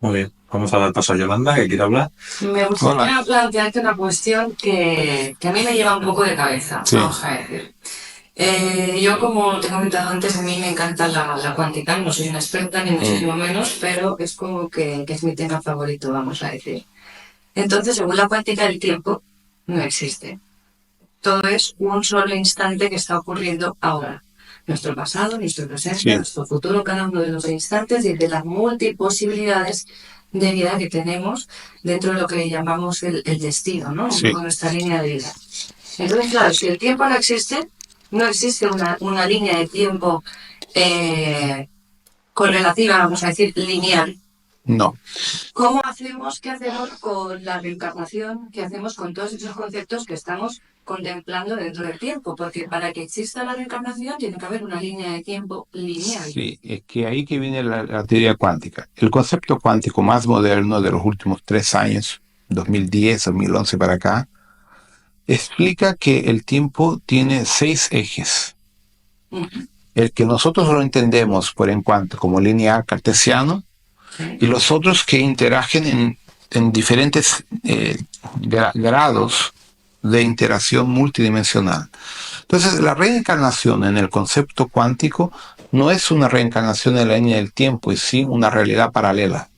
Muy bien. Vamos a dar paso a Yolanda, que quiere hablar. Me gustaría plantearte una cuestión que a mí me lleva un poco de cabeza, Sí. vamos a decir. Yo, como te he comentado antes, a mí me encanta la cuántica, no soy una experta ni muchísimo menos, pero es como que es mi tema favorito, vamos a decir. Entonces, según la cuántica, el tiempo no existe. Todo es un solo instante que está ocurriendo ahora. Nuestro pasado, nuestro presente, Sí. nuestro futuro, cada uno de los instantes y de las multiposibilidades de vida que tenemos dentro de lo que llamamos el destino, ¿no? Sí. Con nuestra línea de vida. Entonces, claro, si el tiempo no existe una línea de tiempo correlativa, vamos a decir, lineal. No. ¿Cómo hacemos? ¿Qué hacemos con la reencarnación? ¿Qué hacemos con todos esos conceptos que estamos contemplando dentro del tiempo? Porque para que exista la reencarnación tiene que haber una línea de tiempo lineal. Sí, es que ahí que viene la teoría cuántica. El concepto cuántico más moderno de los últimos 3 años, 2010, 2011 para acá, explica que el tiempo tiene 6 ejes. Ujú. El que nosotros lo entendemos por en cuanto como lineal cartesiano, Sí. y los otros que interagen en diferentes grados de interacción multidimensional. Entonces, la reencarnación en el concepto cuántico no es una reencarnación en la línea del tiempo, es sí una realidad paralela.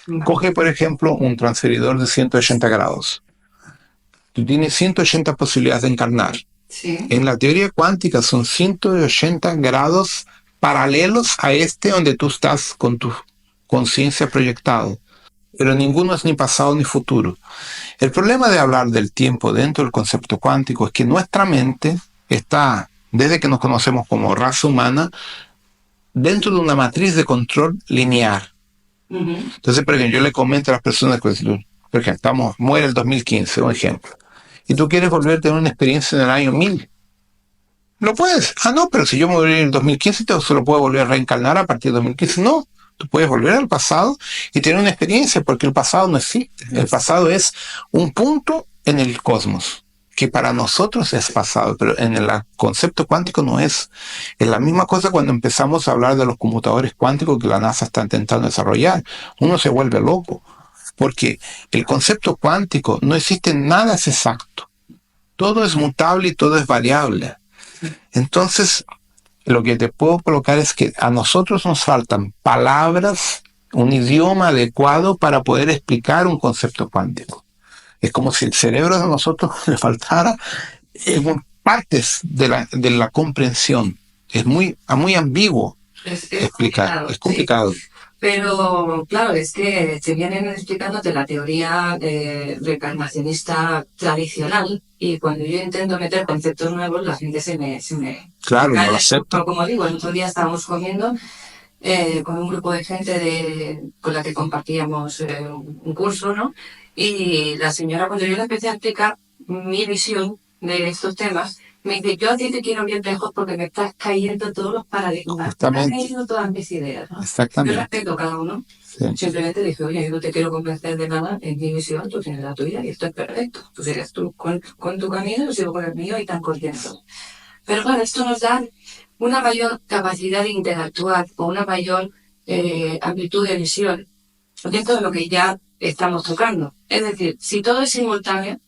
Vale. Coge, por ejemplo, un transferidor de 180 grados. Tú tienes 180 posibilidades de encarnar. Sí. En la teoría cuántica son 180 grados paralelos a este donde tú estás con tu conciencia proyectado, pero ninguno es ni pasado ni futuro. El problema de hablar del tiempo dentro del concepto cuántico es que nuestra mente está, desde que nos conocemos como raza humana, dentro de una matriz de control lineal. Ujú. Entonces, por ejemplo, yo le comento a las personas que, por ejemplo, muere el 2015, un ejemplo, y tú quieres volver a tener una experiencia en el año 1000. ¿Lo puedes? Ah, no, pero si yo morí en el 2015, te solo puedo volver a reencarnar a partir del 2015. No, tú puedes volver al pasado y tener una experiencia, porque el pasado no existe. El pasado es un punto en el cosmos, que para nosotros es pasado, pero en el concepto cuántico no es. Es la misma cosa cuando empezamos a hablar de los conmutadores cuánticos que la NASA está intentando desarrollar. Uno se vuelve loco, porque el concepto cuántico no existe, nada es exacto. Todo es mutable y todo es variable. Entonces, lo que te puedo colocar es que a nosotros nos faltan palabras, un idioma adecuado para poder explicar un concepto cuántico. Es como si el cerebro de nosotros le faltara partes de la comprensión. Es muy ambiguo explicar. Es complicado. Sí. Pero, claro, es que te vienen explicándote la teoría reencarnacionista tradicional y cuando yo intento meter conceptos nuevos, la gente se me claro, cae. No lo acepta. Pero como digo, el otro día estábamos comiendo con un grupo de gente con la que compartíamos un curso, ¿no? Y la señora, cuando yo le empecé a explicar mi visión de estos temas, me dice, yo a ti te quiero bien lejos porque me estás cayendo todos los paradigmas, me estás cayendo todas mis ideas, ¿no? Exactamente. Yo respeto a cada uno. Sí. Simplemente dije, oye, yo no te quiero convencer de nada, en mi visión, tú tienes la tuya y esto es perfecto. Tú sigues tú con tu camino, yo sigo con el mío y tan contento. Pero claro, esto nos da una mayor capacidad de interactuar o una mayor amplitud de visión dentro de lo que ya estamos tocando. Es decir, si todo es simultáneo,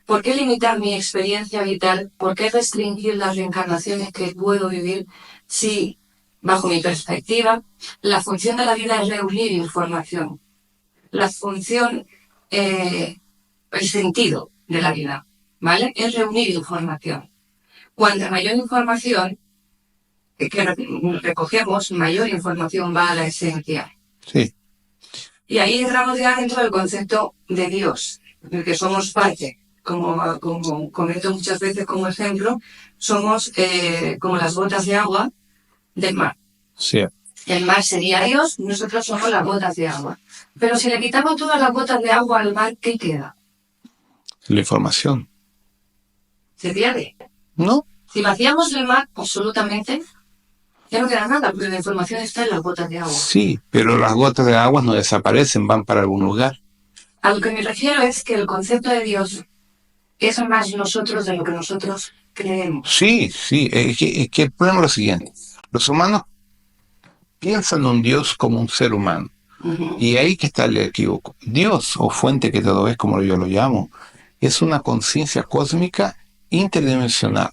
¿por qué limitar mi experiencia vital? ¿Por qué restringir las reencarnaciones que puedo vivir si, bajo mi perspectiva, la función de la vida es reunir información? La función, el sentido de la vida, ¿vale? Es reunir información. Cuanta mayor información que recogemos, mayor información va a la esencia. Sí. Y ahí entramos ya dentro del concepto de Dios, del que somos parte. Como comento muchas veces como ejemplo, somos como las gotas de agua del mar. Sí. El mar sería Dios, nosotros somos las gotas de agua. Pero si le quitamos todas las gotas de agua al mar, ¿qué queda? La información. ¿Se pierde? No. Si vaciamos el mar absolutamente, ya no queda nada, porque la información está en las gotas de agua. Sí, pero las gotas de agua no desaparecen, van para algún lugar. A lo que me refiero es que el concepto de Dios es más nosotros de lo que nosotros creemos. Sí. Es que el problema es lo siguiente. Los humanos piensan en un Dios como un ser humano. Uh-huh. Y ahí que está el equívoco. Dios, o fuente que todo es, como yo lo llamo, es una conciencia cósmica interdimensional.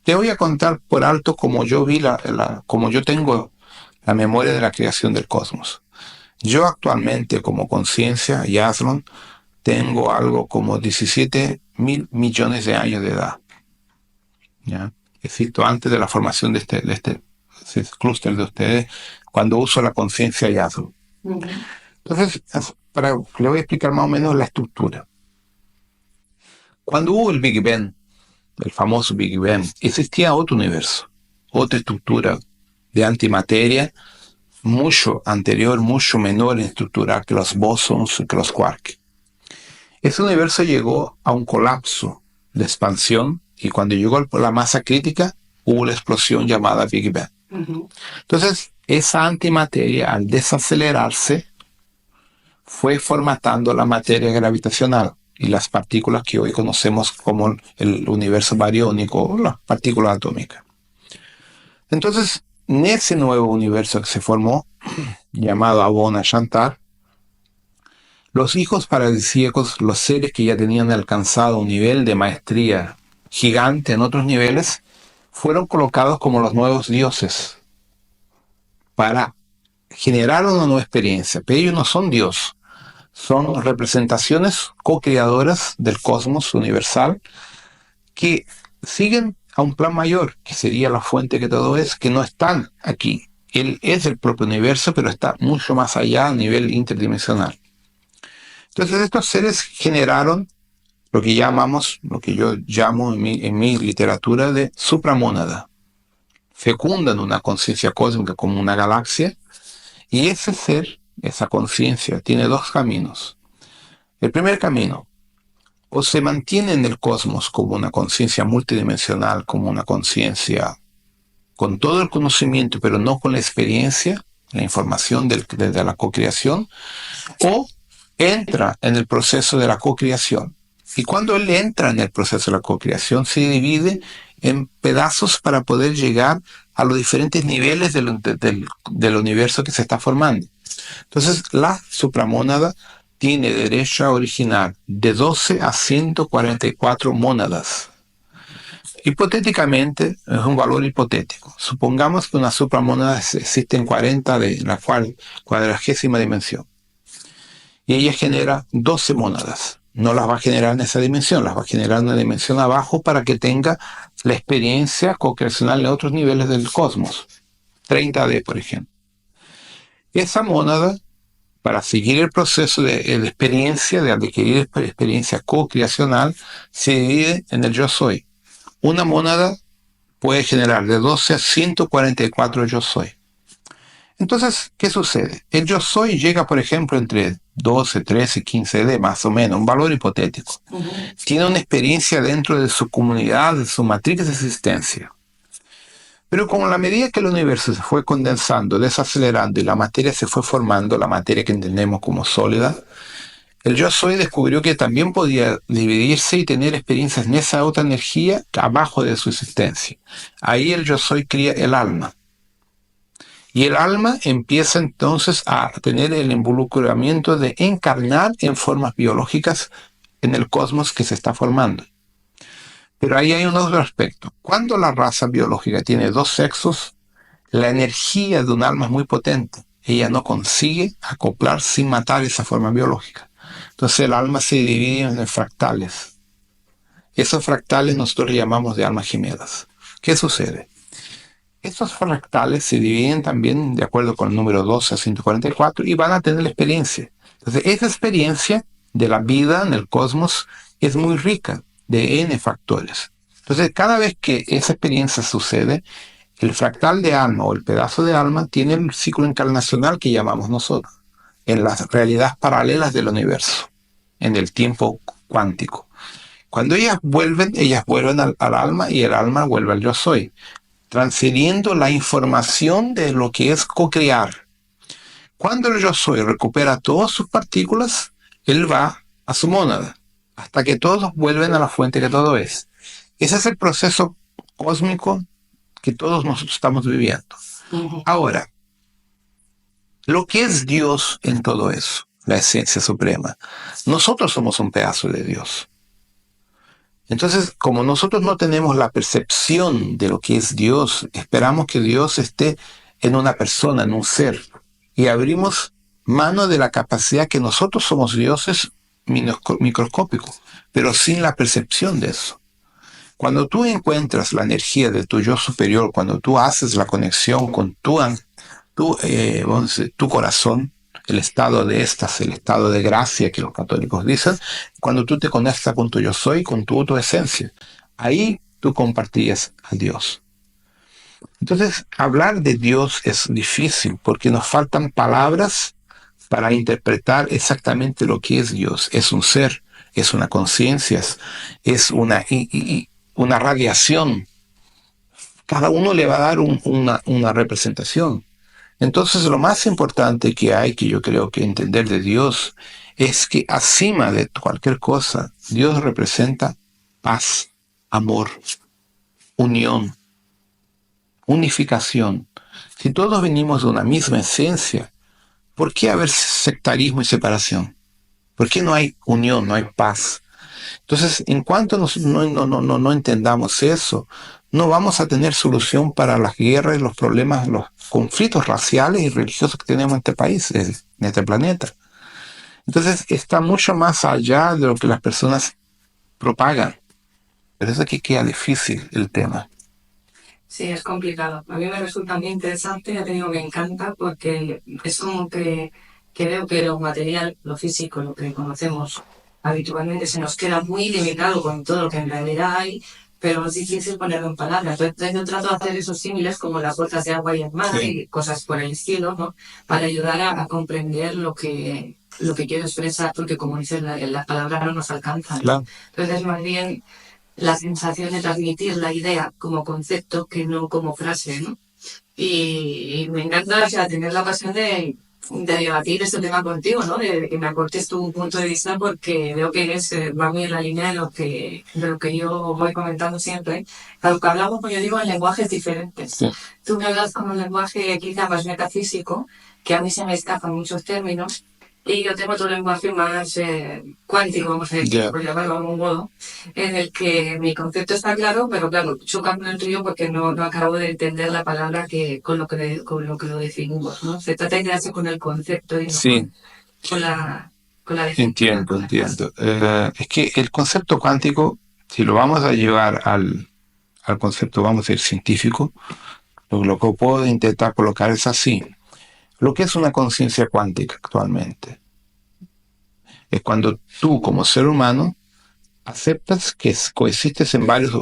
Te voy a contar por alto como yo vi como yo tengo la memoria de la creación del cosmos. Yo actualmente, como conciencia, Yazlon, tengo algo como 17.000 millones de años de edad. ¿Ya? Existo antes de la formación de este clúster de ustedes, cuando uso la conciencia Yazlon. Uh-huh. Entonces, le voy a explicar más o menos la estructura. Cuando hubo el Big Bang, el famoso Big Bang, existía otro universo, otra estructura de antimateria, mucho anterior, mucho menor en estructura que los bosons y que los quarks. Ese universo llegó a un colapso de expansión y cuando llegó a la masa crítica hubo la explosión llamada Big Bang. Uh-huh. Entonces, esa antimateria, al desacelerarse, fue formatando la materia gravitacional y las partículas que hoy conocemos como el universo bariónico o las partículas atómicas. Entonces, en ese nuevo universo que se formó, llamado Abona-Shantar, los hijos paradisíacos, los seres que ya tenían alcanzado un nivel de maestría gigante en otros niveles, fueron colocados como los nuevos dioses para generar una nueva experiencia. Pero ellos no son Dios, son representaciones co-creadoras del cosmos universal que siguen a un plan mayor, que sería la fuente que todo es, que no están aquí. Él es el propio universo, pero está mucho más allá a nivel interdimensional. Entonces estos seres generaron lo que yo llamo en mi literatura de supramónada. Fecundan una conciencia cósmica como una galaxia, y ese ser, esa conciencia, tiene dos caminos. El primer camino, o se mantiene en el cosmos como una conciencia multidimensional, como una conciencia con todo el conocimiento, pero no con la experiencia, la información de la cocreación, o entra en el proceso de la cocreación Y cuando él entra en el proceso de la co-creación, se divide en pedazos para poder llegar a los diferentes niveles del universo que se está formando. Entonces, la supramónada tiene derecho a originar de 12 a 144 mónadas. Hipotéticamente, es un valor hipotético. Supongamos que una supramónada existe en 40 de la cuadragésima dimensión. Y ella genera 12 mónadas. No las va a generar en esa dimensión, las va a generar en una dimensión abajo para que tenga la experiencia co-creacional en otros niveles del cosmos. 30D, por ejemplo. Esa mónada, para seguir el proceso de experiencia, de adquirir experiencia co-creacional, se divide en el yo soy. Una mónada puede generar de 12 a 144 yo soy. Entonces, ¿qué sucede? El yo soy llega, por ejemplo, entre 12, 13, 15D, más o menos, un valor hipotético. Tiene una experiencia dentro de su comunidad, de su matriz de existencia. Pero con la medida que el universo se fue condensando, desacelerando y la materia se fue formando, la materia que entendemos como sólida, el yo soy descubrió que también podía dividirse y tener experiencias en esa otra energía abajo de su existencia. Ahí el yo soy cría el alma. Y el alma empieza entonces a tener el involucramiento de encarnar en formas biológicas en el cosmos que se está formando. Pero ahí hay un otro aspecto. Cuando la raza biológica tiene dos sexos, la energía de un alma es muy potente. Ella no consigue acoplar sin matar esa forma biológica. Entonces el alma se divide en fractales. Esos fractales nosotros llamamos de almas gemelas. ¿Qué sucede? Estos fractales se dividen también de acuerdo con el número 12 a 144 y van a tener la experiencia. Entonces, esa experiencia de la vida en el cosmos es muy rica, de N factores. Entonces, cada vez que esa experiencia sucede, el fractal de alma o el pedazo de alma tiene el ciclo encarnacional que llamamos nosotros, en las realidades paralelas del universo, en el tiempo cuántico. Cuando ellas vuelven al alma y el alma vuelve al yo soy, transfiriendo la información de lo que es co-crear. Cuando el yo soy recupera todas sus partículas, él va a su mónada, hasta que todos vuelven a la fuente que todo es. Ese es el proceso cósmico que todos nosotros estamos viviendo. Ahora, lo que es Dios en todo eso, la esencia suprema, nosotros somos un pedazo de Dios. Entonces, como nosotros no tenemos la percepción de lo que es Dios, esperamos que Dios esté en una persona, en un ser, y abrimos mano de la capacidad que nosotros somos dioses microscópicos, pero sin la percepción de eso. Cuando tú encuentras la energía de tu yo superior, cuando tú haces la conexión con tu corazón, el estado de éxtasis, el estado de gracia que los católicos dicen, cuando tú te conectas con tu yo soy, con tu autoesencia, ahí tú compartías a Dios. Entonces, hablar de Dios es difícil porque nos faltan palabras para interpretar exactamente lo que es Dios. Es un ser, es una conciencia, es una radiación. Cada uno le va a dar una representación. Entonces, lo más importante que hay, que yo creo que entender de Dios, es que acima de cualquier cosa, Dios representa paz, amor, unión, unificación. Si todos venimos de una misma esencia, ¿por qué haber sectarismo y separación? ¿Por qué no hay unión, no hay paz? Entonces, en cuanto no entendamos eso, no vamos a tener solución para las guerras, los problemas, los conflictos raciales y religiosos que tenemos en este país, en este planeta. Entonces, está mucho más allá de lo que las personas propagan. Pero eso aquí queda difícil el tema. Sí, es complicado. A mí me resulta muy interesante, ya te digo, me encanta porque es como que creo que lo material, lo físico, lo que conocemos habitualmente se nos queda muy limitado con todo lo que en realidad hay, pero es difícil ponerlo en palabras. Entonces yo trato de hacer esos símiles como las gotas de agua y el mar y cosas por el estilo, ¿no? Para ayudar a comprender lo que quiero expresar, porque como dices, las palabras no nos alcanzan. Claro. Entonces más bien la sensación de transmitir la idea como concepto que no como frase, ¿no? Y me encanta, o sea, tener la ocasión de debatir este tema contigo, ¿no? De que me aportes tu punto de vista porque veo que eres, va muy en la línea de lo que yo voy comentando siempre. A lo que hablamos, como yo digo, en lenguajes diferentes. Sí. Tú me hablas con un lenguaje quizá más metafísico, que a mí se me escapan muchos términos, y yo tengo otro lenguaje más cuántico, vamos a decir, por llamarlo de algún modo, en el que mi concepto está claro, pero claro, choca con el tuyo porque no acabo de entender la palabra con lo que lo definimos, ¿no? Se trata de quedarse con el concepto y no Sí, con la definición. entiendo. Es que el concepto cuántico, si lo vamos a llevar al concepto, vamos a decir, científico, lo que puedo intentar colocar es así. Lo que es una conciencia cuántica actualmente es cuando tú, como ser humano, aceptas que coexistes en varios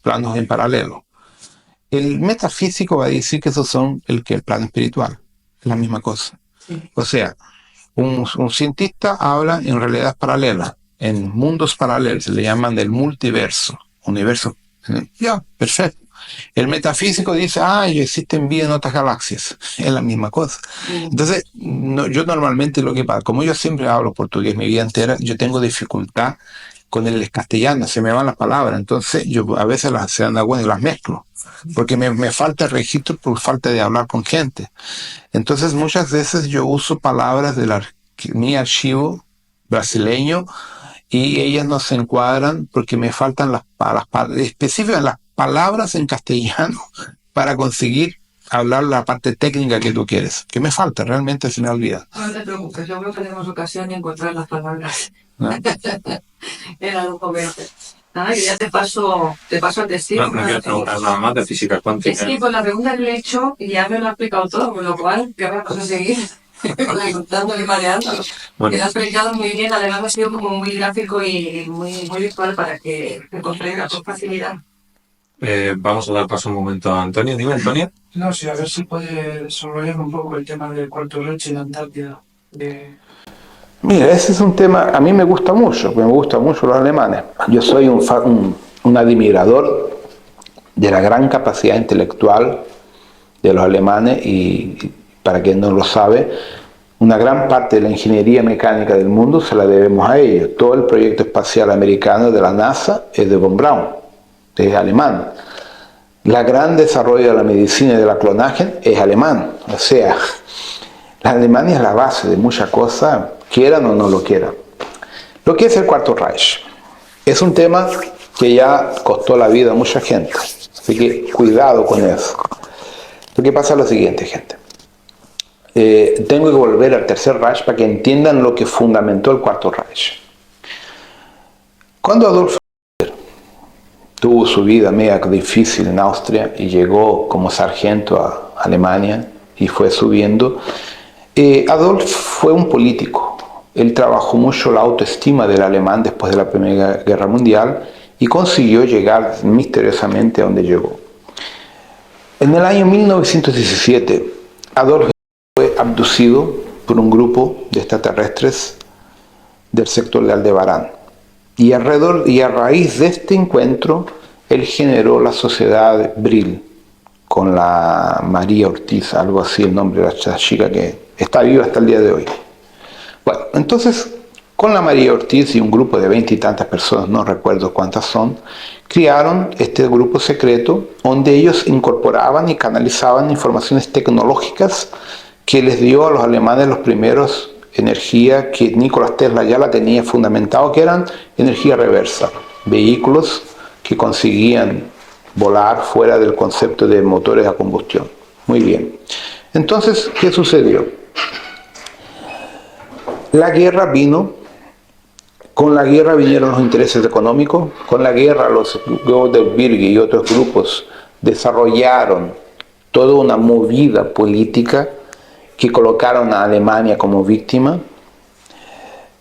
planos en paralelo. El metafísico va a decir que esos son el plano espiritual, es la misma cosa. Sí. O sea, un cientista habla en realidades paralelas, en mundos paralelos, se le llaman del multiverso, universo. Ya, perfecto. El metafísico dice, existen vida en otras galaxias. Es la misma cosa. Entonces, yo normalmente como yo siempre hablo portugués mi vida entera, yo tengo dificultad con el castellano, se me van las palabras. Entonces, yo a veces se dan cuenta y las mezclo, porque me falta el registro por falta de hablar con gente. Entonces, muchas veces yo uso palabras de mi archivo brasileño y ellas no se encuadran porque me faltan las específicas, las palabras en castellano para conseguir hablar la parte técnica que tú quieres, que me falta, realmente se me olvida. No te preocupes, yo creo que tenemos ocasión de encontrar las palabras. ¿No? En algún momento. Nada, que ya te paso el testigo. No quiero preguntar nada más de física cuántica. Sí, pues la pregunta que le he hecho ya me lo ha explicado todo, con lo cual, ¿qué vamos a seguir? Preguntando y mareando. Bueno. Que lo has explicado muy bien, además ha sido como muy gráfico y muy visual para que se comprenda con facilidad. Vamos a dar paso un momento a Antonio. Dime, Antonio. No, sí, a ver si puede desarrollar un poco el tema del Cuarto Reich y la Antártida. Mira, ese es un tema, a mí me gusta mucho, porque me gustan mucho los alemanes. Yo soy un admirador de la gran capacidad intelectual de los alemanes y para quien no lo sabe, una gran parte de la ingeniería mecánica del mundo se la debemos a ellos. Todo el proyecto espacial americano de la NASA es de von Braun, es alemán. El gran desarrollo de la medicina y de la clonaje es alemán. O sea, la Alemania es la base de muchas cosas, quieran o no lo quieran. Lo que es el Cuarto Reich es un tema que ya costó la vida a mucha gente. Así que cuidado con eso. Lo que pasa es lo siguiente, gente. Tengo que volver al Tercer Reich para que entiendan lo que fundamentó el Cuarto Reich. Cuando Adolf Hitler tuvo su vida media difícil en Austria y llegó como sargento a Alemania y fue subiendo, Adolf fue un político. Él trabajó mucho la autoestima del alemán después de la Primera Guerra Mundial y consiguió llegar misteriosamente a donde llegó. En el año 1917, Adolf fue abducido por un grupo de extraterrestres del sector de Aldebarán. Y a raíz de este encuentro, él generó la sociedad Brill, con la María Ortiz, algo así el nombre de la chica que está viva hasta el día de hoy. Bueno, entonces, con la María Ortiz y un grupo de 20 y tantas personas, no recuerdo cuántas son, crearon este grupo secreto donde ellos incorporaban y canalizaban informaciones tecnológicas que les dio a los alemanes los primeros energía que Nikola Tesla ya la tenía fundamentado, que eran energía reversa, vehículos que conseguían volar fuera del concepto de motores a combustión. Muy bien. Entonces, ¿qué sucedió? La guerra vino, con la guerra vinieron los intereses económicos, con la guerra los Bilderberg y otros grupos desarrollaron toda una movida política que colocaron a Alemania como víctima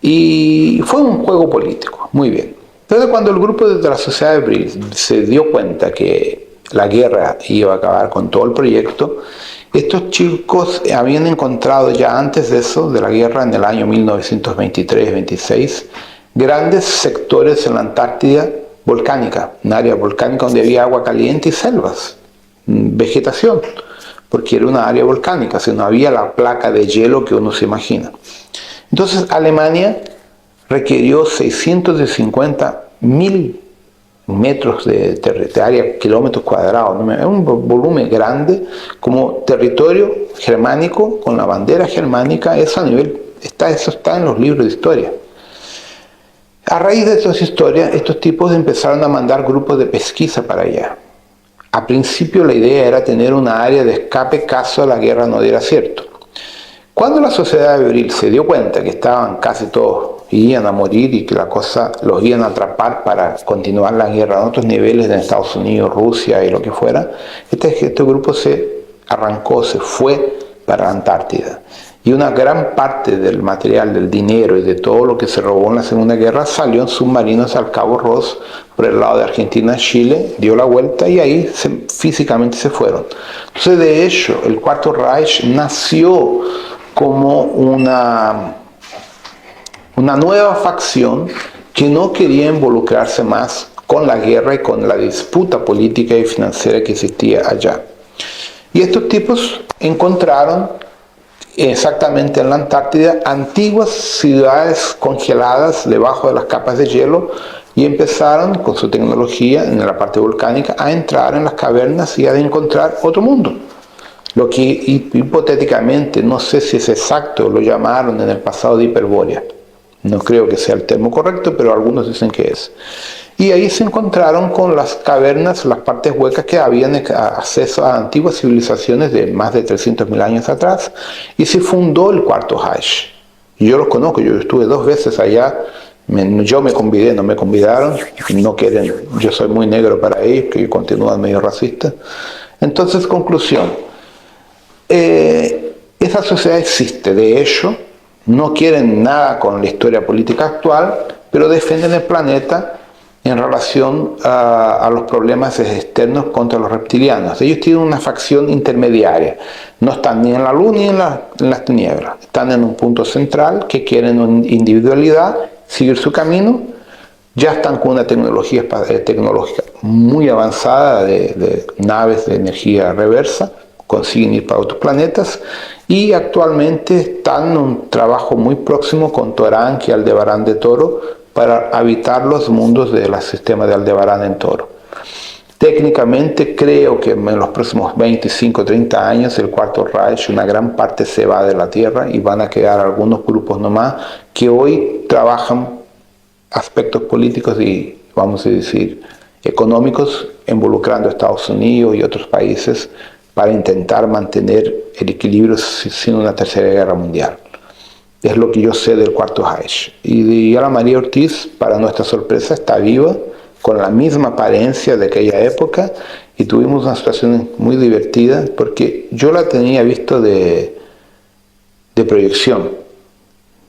y fue un juego político, muy bien. Entonces cuando el grupo de la sociedad de Brill se dio cuenta que la guerra iba a acabar con todo el proyecto, estos chicos habían encontrado ya antes de eso, de la guerra en el año 1923-26, grandes sectores en la Antártida volcánica, un área volcánica donde había agua caliente y selvas, vegetación. porque era una área volcánica, o sea, no había la placa de hielo que uno se imagina. Entonces Alemania requirió 650.000 metros de área, kilómetros cuadrados, ¿no? Es un volumen grande, como territorio germánico, con la bandera germánica, eso a nivel, eso está en los libros de historia. A raíz de estas historias, estos tipos empezaron a mandar grupos de pesquisa para allá. A principio la idea era tener una área de escape caso la guerra no diera cierto. Cuando la sociedad de Abril se dio cuenta que estaban casi todos, iban a morir y que la cosa los iban a atrapar para continuar la guerra en otros niveles en Estados Unidos, Rusia y lo que fuera, este grupo se arrancó, se fue para la Antártida. Y una gran parte del material, del dinero y de todo lo que se robó en la Segunda Guerra salió en submarinos al Cabo Ross por el lado de Argentina, Chile, dio la vuelta y ahí físicamente se fueron. Entonces, de hecho, el Cuarto Reich nació como una nueva facción que no quería involucrarse más con la guerra y con la disputa política y financiera que existía allá. Y estos tipos encontraron exactamente en la Antártida antiguas ciudades congeladas debajo de las capas de hielo y empezaron con su tecnología en la parte volcánica a entrar en las cavernas y a encontrar otro mundo. Lo que hipotéticamente, no sé si es exacto, lo llamaron en el pasado de Hiperbórea. No creo que sea el termo correcto, pero algunos dicen que es. Y ahí se encontraron con las cavernas, las partes huecas que habían acceso a antiguas civilizaciones de más de 300.000 años atrás, y se fundó el Cuarto Reich. Y yo los conozco, yo estuve 2 veces allá, yo me convidé, no me convidaron, no quieren, yo soy muy negro para ellos, que continúan medio racistas. Entonces, conclusión, esa sociedad existe, de hecho, no quieren nada con la historia política actual, pero defienden el planeta en relación a los problemas externos contra los reptilianos. Ellos tienen una facción intermediaria, no están ni en la luz ni en las tinieblas, están en un punto central que quieren una individualidad, seguir su camino, ya están con una tecnología tecnológica muy avanzada de naves de energía reversa, consiguen ir para otros planetas y actualmente están en un trabajo muy próximo con Toranque y Aldebarán de Toro para habitar los mundos del sistema de Aldebarán en Toro. Técnicamente creo que en los próximos 25 o 30 años el Cuarto Reich, una gran parte se va de la Tierra y van a quedar algunos grupos nomás que hoy trabajan aspectos políticos y, vamos a decir, económicos, involucrando a Estados Unidos y otros países para intentar mantener el equilibrio sin una tercera guerra mundial. Es lo que yo sé del Cuarto Reich. Y Ana María Ortiz, para nuestra sorpresa, está viva, con la misma apariencia de aquella época, y tuvimos una situación muy divertida, porque yo la tenía visto de proyección,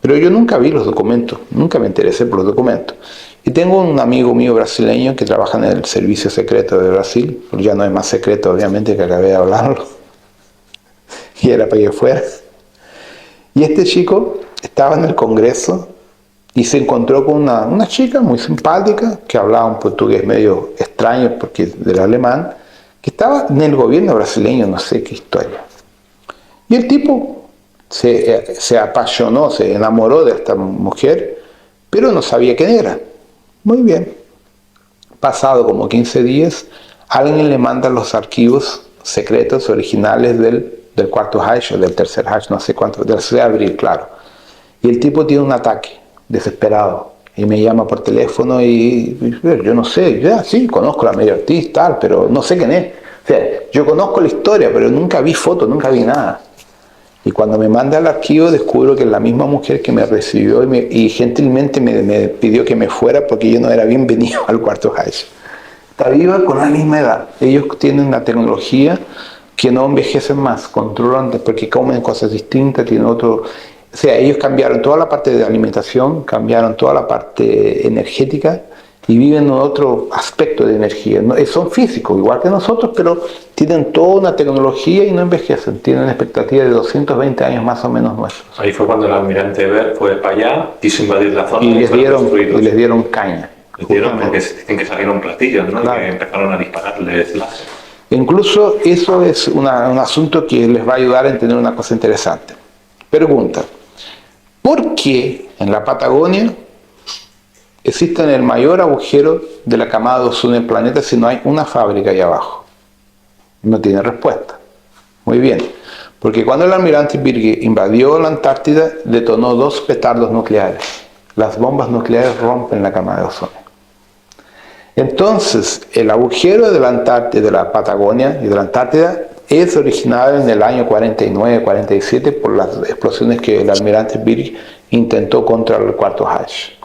pero yo nunca vi los documentos, nunca me interesé por los documentos. Y tengo un amigo mío brasileño que trabaja en el servicio secreto de Brasil, porque ya no es más secreto, obviamente, que acabé de hablarlo, y era para que fuera. Y este chico estaba en el Congreso y se encontró con una chica muy simpática que hablaba un portugués medio extraño porque del alemán, que estaba en el gobierno brasileño, no sé qué historia. Y el tipo se apasionó, se enamoró de esta mujer, pero no sabía quién era. Muy bien. Pasado como 15 días, alguien le manda los archivos secretos originales del Cuarto Reich o del Tercer Reich, no sé cuánto, de la Sociedad de Abril, claro. Y el tipo tiene un ataque desesperado y me llama por teléfono y yo no sé, ya sí, conozco a la María Ortiz, tal, pero no sé quién es. O sea, yo conozco la historia, pero nunca vi fotos, nunca vi nada. Y cuando me manda el archivo descubro que es la misma mujer que me recibió y gentilmente me pidió que me fuera porque yo no era bienvenido al Cuarto Reich. Está viva con la misma edad. Ellos tienen una tecnología que no envejecen más, controlan porque comen cosas distintas, tienen otro. O sea, ellos cambiaron toda la parte de alimentación, cambiaron toda la parte energética y viven en otro aspecto de energía. Son físicos, igual que nosotros, pero tienen toda una tecnología y no envejecen. Tienen expectativa de 220 años más o menos nuestros. Ahí fue cuando el almirante Bert fue para allá, quiso invadir la zona y les dieron caña. Les dieron porque dicen que salieron platillos, ¿no? Claro. Que empezaron a dispararles láser. Incluso eso es un asunto que les va a ayudar a entender una cosa interesante. Pregunta, ¿por qué en la Patagonia existe el mayor agujero de la camada de ozono del planeta si no hay una fábrica ahí abajo? No tiene respuesta. Muy bien, porque cuando el almirante Birge invadió la Antártida, detonó 2 petardos nucleares. Las bombas nucleares rompen la camada de ozono. Entonces, el agujero de la Antártida, de la Patagonia y de la Antártida es originado en el año 49-47 por las explosiones que el almirante Birge intentó contra el cuarto Reich.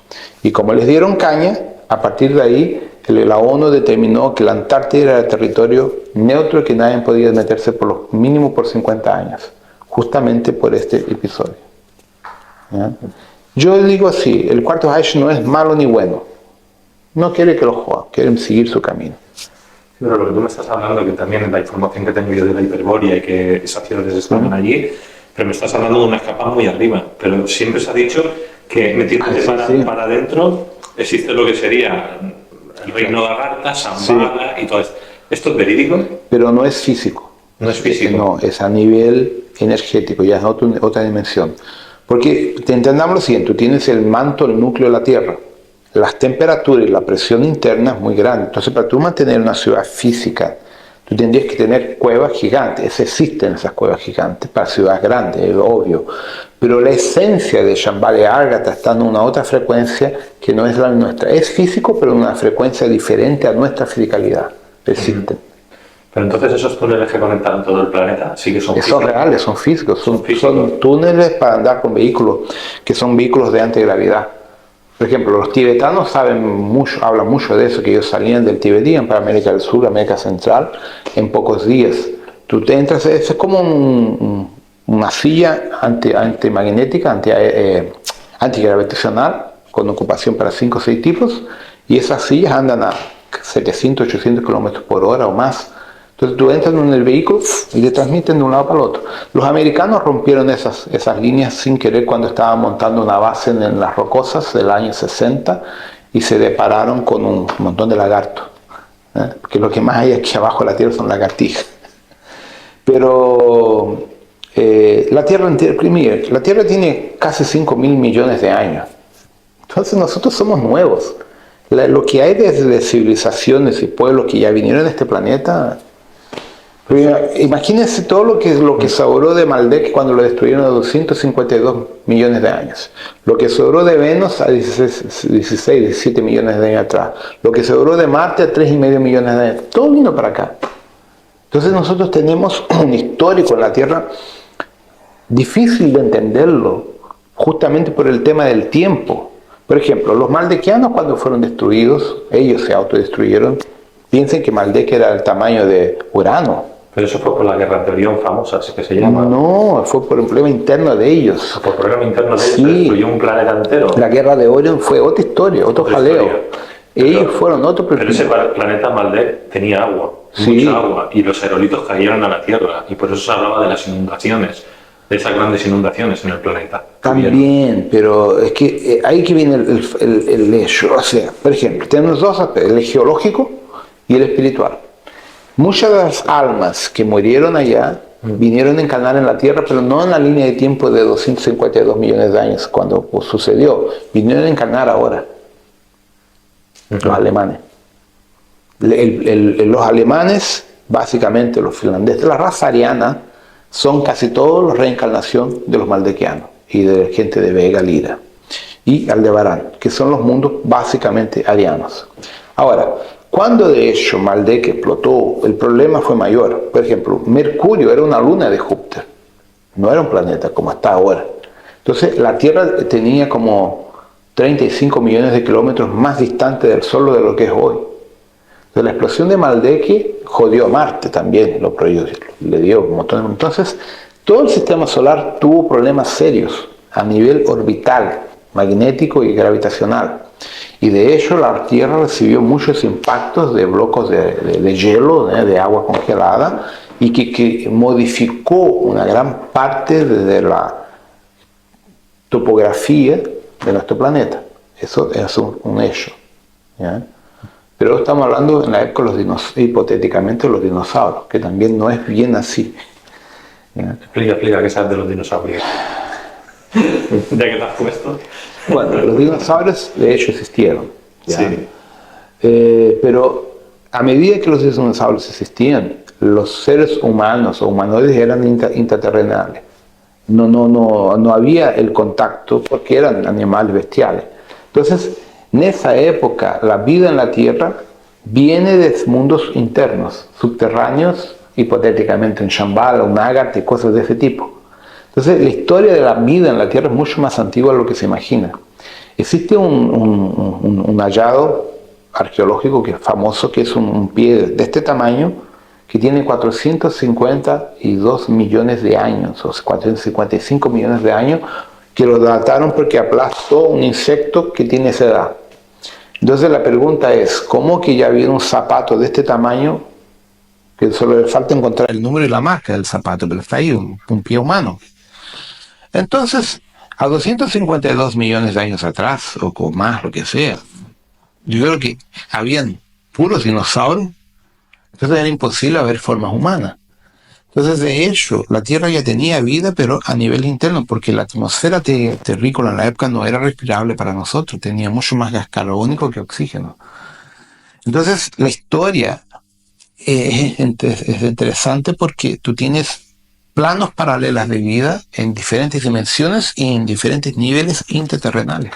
Y como les dieron caña, a partir de ahí la ONU determinó que la Antártida era territorio neutro y que nadie podía meterse por lo mínimo por 50 años, justamente por este episodio. ¿Ya? Yo digo así, el cuarto Reich no es malo ni bueno. No quiere que lo jodan, quieren seguir su camino. Pero lo que tú me estás hablando, que también es la información que tengo yo de la Hiperbórea y que esas ciudades estaban allí, pero me estás hablando de una capa muy arriba. Pero siempre se ha dicho que metiéndote para adentro existe lo que sería el reino de Agartha, Shambhala y todo esto. ¿Esto es verídico? Pero no es físico. No es físico. No, es a nivel energético, ya es otra dimensión. Porque entendamos lo siguiente, tú tienes el manto, el núcleo de la Tierra. Las temperaturas y la presión interna es muy grande. Entonces, para tú mantener una ciudad física, tú tendrías que tener cuevas gigantes. Existen esas cuevas gigantes para ciudades grandes, es obvio. Pero la esencia de Shambhala y Agartha está en una otra frecuencia que no es la nuestra. Es físico, pero en una frecuencia diferente a nuestra fisicalidad. Existen. Pero entonces esos túneles que conectan todo el planeta sí que son físicos. Son reales, son físicos. Son túneles para andar con vehículos, que son vehículos de antigravedad. Por ejemplo, los tibetanos hablan mucho de eso, que ellos salían del Tíbet y para América del Sur, América Central, en pocos días. Tú te entras, es como una silla antimagnética, antigravitacional, con ocupación para 5 o 6 tipos, y esas sillas andan a 700, 800 kilómetros por hora o más. Entonces tú entras en el vehículo y te transmiten de un lado para el otro. Los americanos rompieron esas líneas sin querer cuando estaban montando una base en las Rocosas del año 60 y se depararon con un montón de lagartos. Porque lo que más hay aquí abajo de la Tierra son lagartijas. Pero la Tierra tiene casi 5.000 millones de años. Entonces nosotros somos nuevos. Lo que hay desde civilizaciones y pueblos que ya vinieron a este planeta. Imagínense todo lo que sobró de Maldek cuando lo destruyeron a 252 millones de años. Lo que sobró de Venus a 16, 17 millones de años atrás. Lo que sobró de Marte a 3,5 millones de años. Todo vino para acá. Entonces nosotros tenemos un histórico en la Tierra difícil de entenderlo, justamente por el tema del tiempo. Por ejemplo, los maldequianos cuando fueron destruidos, ellos se autodestruyeron. Piensen que Maldek era del tamaño de Urano. Pero eso fue por la guerra de Orión famosa, así que se llama. No, fue por un problema interno de ellos. Por problema interno de ellos Sí. se destruyó un planeta entero. La guerra de Orión fue otra historia, otro jaleo. Ellos fueron otro Pero ese planeta Maldek tenía agua, Sí. mucha agua, y los aerolitos cayeron a la Tierra, y por eso se hablaba de las inundaciones, de esas grandes inundaciones en el planeta. También, pero es que ahí que viene el hecho. O sea, por ejemplo, tenemos dos aspectos, el geológico y el espiritual. Muchas de las almas que murieron allá vinieron a encarnar en la Tierra, pero no en la línea de tiempo de 252 millones de años, cuando sucedió. Vinieron a encarnar ahora. Los alemanes. Los alemanes, básicamente los finlandeses, la raza ariana, son casi todos los reencarnación de los maldequianos y de gente de Vega, Lira y Aldebarán, que son los mundos básicamente arianos. Ahora, cuando de hecho Maldek explotó, el problema fue mayor. Por ejemplo, Mercurio era una luna de Júpiter, no era un planeta como está ahora. Entonces la Tierra tenía como 35 millones de kilómetros más distante del Sol de lo que es hoy. Entonces, la explosión de Maldek jodió a Marte también, le dio un montón de... Entonces, todo el sistema solar tuvo problemas serios a nivel orbital, magnético y gravitacional. Y de hecho la Tierra recibió muchos impactos de blocos de hielo, de agua congelada, y que modificó una gran parte de la topografía de nuestro planeta. Eso es un hecho. ¿Ya? Pero estamos hablando en la época de hipotéticamente los dinosaurios, que también no es bien así. Explica qué sabes de los dinosaurios. Ya que te has puesto. Bueno, los dinosaurios de hecho existieron. ¿Ya? Sí. Pero a medida que los dinosaurios existían, los seres humanos o humanoides eran intraterrenales. No había el contacto porque eran animales bestiales. Entonces, en esa época, la vida en la Tierra viene de mundos internos, subterráneos, hipotéticamente en Shambhala, un Agartha y cosas de ese tipo. Entonces, la historia de la vida en la Tierra es mucho más antigua de lo que se imagina. Existe un hallado arqueológico que es famoso, que es un pie de este tamaño, que tiene 452 millones de años, o 455 millones de años, que lo dataron porque aplastó un insecto que tiene esa edad. Entonces la pregunta es, ¿cómo que ya había un zapato de este tamaño, que solo le falta encontrar el número y la marca del zapato, pero está ahí un pie humano? Entonces, a 252 millones de años atrás, o con más, lo que sea, yo creo que habían puros dinosaurios, entonces era imposible haber formas humanas. Entonces, de hecho, la Tierra ya tenía vida, pero a nivel interno, porque la atmósfera terrícola en la época no era respirable para nosotros, tenía mucho más gas carbónico que oxígeno. Entonces, la historia es interesante porque tú tienes planos paralelos de vida en diferentes dimensiones y en diferentes niveles interterrenales.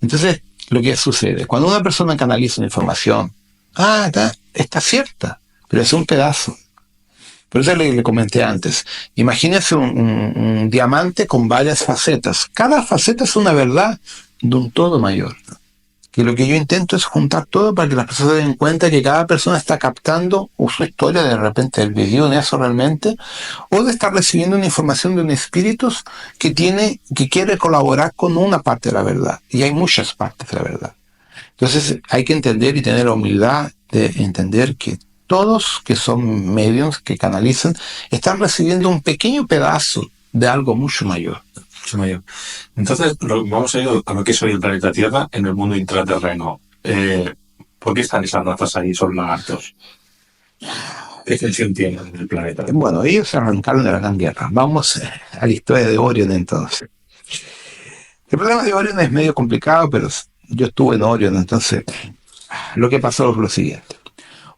Entonces, lo que sucede, cuando una persona canaliza una información, está cierta, pero es un pedazo. Por eso le comenté antes, imagínese un diamante con varias facetas. Cada faceta es una verdad de un todo mayor. Que lo que yo intento es juntar todo para que las personas se den cuenta que cada persona está captando su historia, de repente el video en eso realmente, o de estar recibiendo una información de un espíritu que quiere colaborar con una parte de la verdad. Y hay muchas partes de la verdad. Entonces hay que entender y tener la humildad de entender que todos que son mediums, que canalizan, están recibiendo un pequeño pedazo de algo mucho mayor. Entonces, vamos a ir a lo que es hoy el planeta Tierra en el mundo intraterreno. ¿Por qué están esas razas ahí? Son lagartos. ¿Qué extensión tienen en el planeta? Bueno, ellos se arrancaron de la Gran Guerra. Vamos a la historia de Orion entonces. El problema de Orion es medio complicado, pero yo estuve en Orion, entonces lo que pasó es lo siguiente.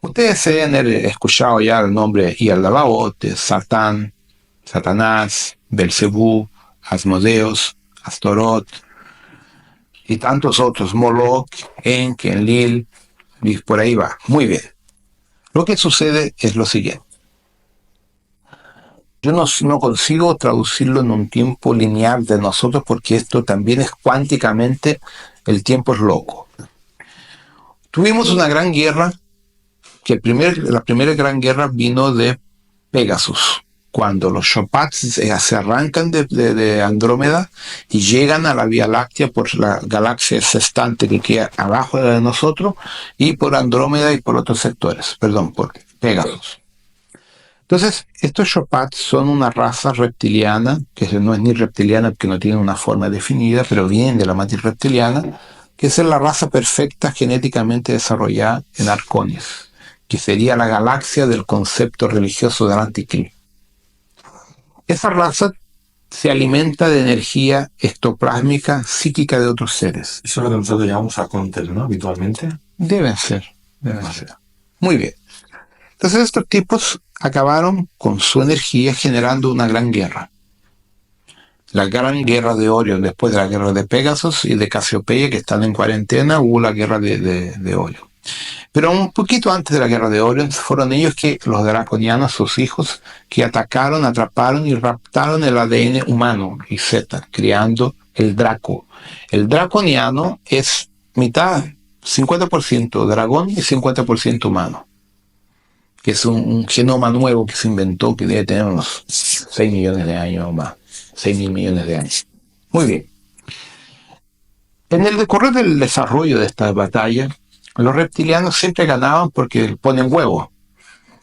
Ustedes se deben haber escuchado ya el nombre Ialdabaoth, Satán, Satanás, Belcebú, Asmodeus, Astaroth y tantos otros, Moloch, Enlil, y por ahí va. Muy bien. Lo que sucede es lo siguiente. Yo no consigo traducirlo en un tiempo lineal de nosotros porque esto también es cuánticamente, el tiempo es loco. Tuvimos una gran guerra, que la primera gran guerra vino de Pegasus, cuando los Shopats se arrancan de Andrómeda y llegan a la Vía Láctea por la galaxia sextante que queda abajo de nosotros, y por Andrómeda y por otros sectores, por Pegasus. Entonces, estos Shopats son una raza reptiliana, que no es ni reptiliana porque no tiene una forma definida, pero vienen de la matriz reptiliana, que es la raza perfecta genéticamente desarrollada en Arconis, que sería la galaxia del concepto religioso del Anticristo. Esa raza se alimenta de energía ectoplásmica psíquica de otros seres. Eso es lo que nosotros llamamos arcontes, ¿no? Habitualmente. Deben ser. Muy bien. Entonces estos tipos acabaron con su energía generando una gran guerra. La gran guerra de Orion, después de la guerra de Pegasus y de Casiopeia, que están en cuarentena, hubo la guerra de Orion. Pero un poquito antes de la guerra de Orion, fueron ellos los draconianos, sus hijos, que atacaron, atraparon y raptaron el ADN humano y Z, creando el Draco. El draconiano es mitad, 50% dragón y 50% humano, que es un genoma nuevo que se inventó, que debe tener unos 6 millones de años o más, 6.000 millones de años. Muy bien. En el decorrer del desarrollo de esta batalla, los reptilianos siempre ganaban porque ponen huevos.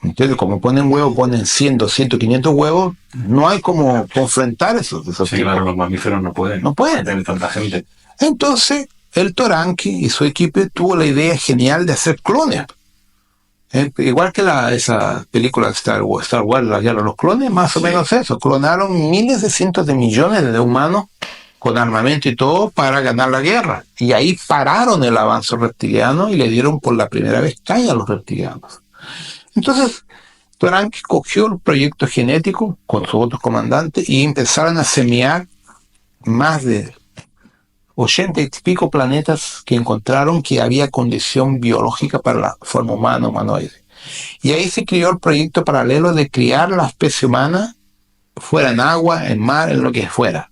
Entonces, como ponen huevos, ponen 100, 200, 500 huevos, no hay como confrontar esos Sí, claro, los mamíferos no pueden. No pueden. Tener tanta gente. Entonces, el Toranki y su equipo tuvo la idea genial de hacer clones. Igual que esa película de Star Wars, la guerra de los clones, más o menos eso. Clonaron miles de cientos de millones de humanos con armamento y todo para ganar la guerra. Y ahí pararon el avance reptiliano y le dieron por la primera vez caña a los reptilianos. Entonces, Toranki cogió el proyecto genético con sus otros comandantes y empezaron a semear más de 80 y pico planetas que encontraron que había condición biológica para la forma humana, humanoide. Y ahí se creó el proyecto paralelo de criar la especie humana fuera en agua, en mar, en lo que fuera,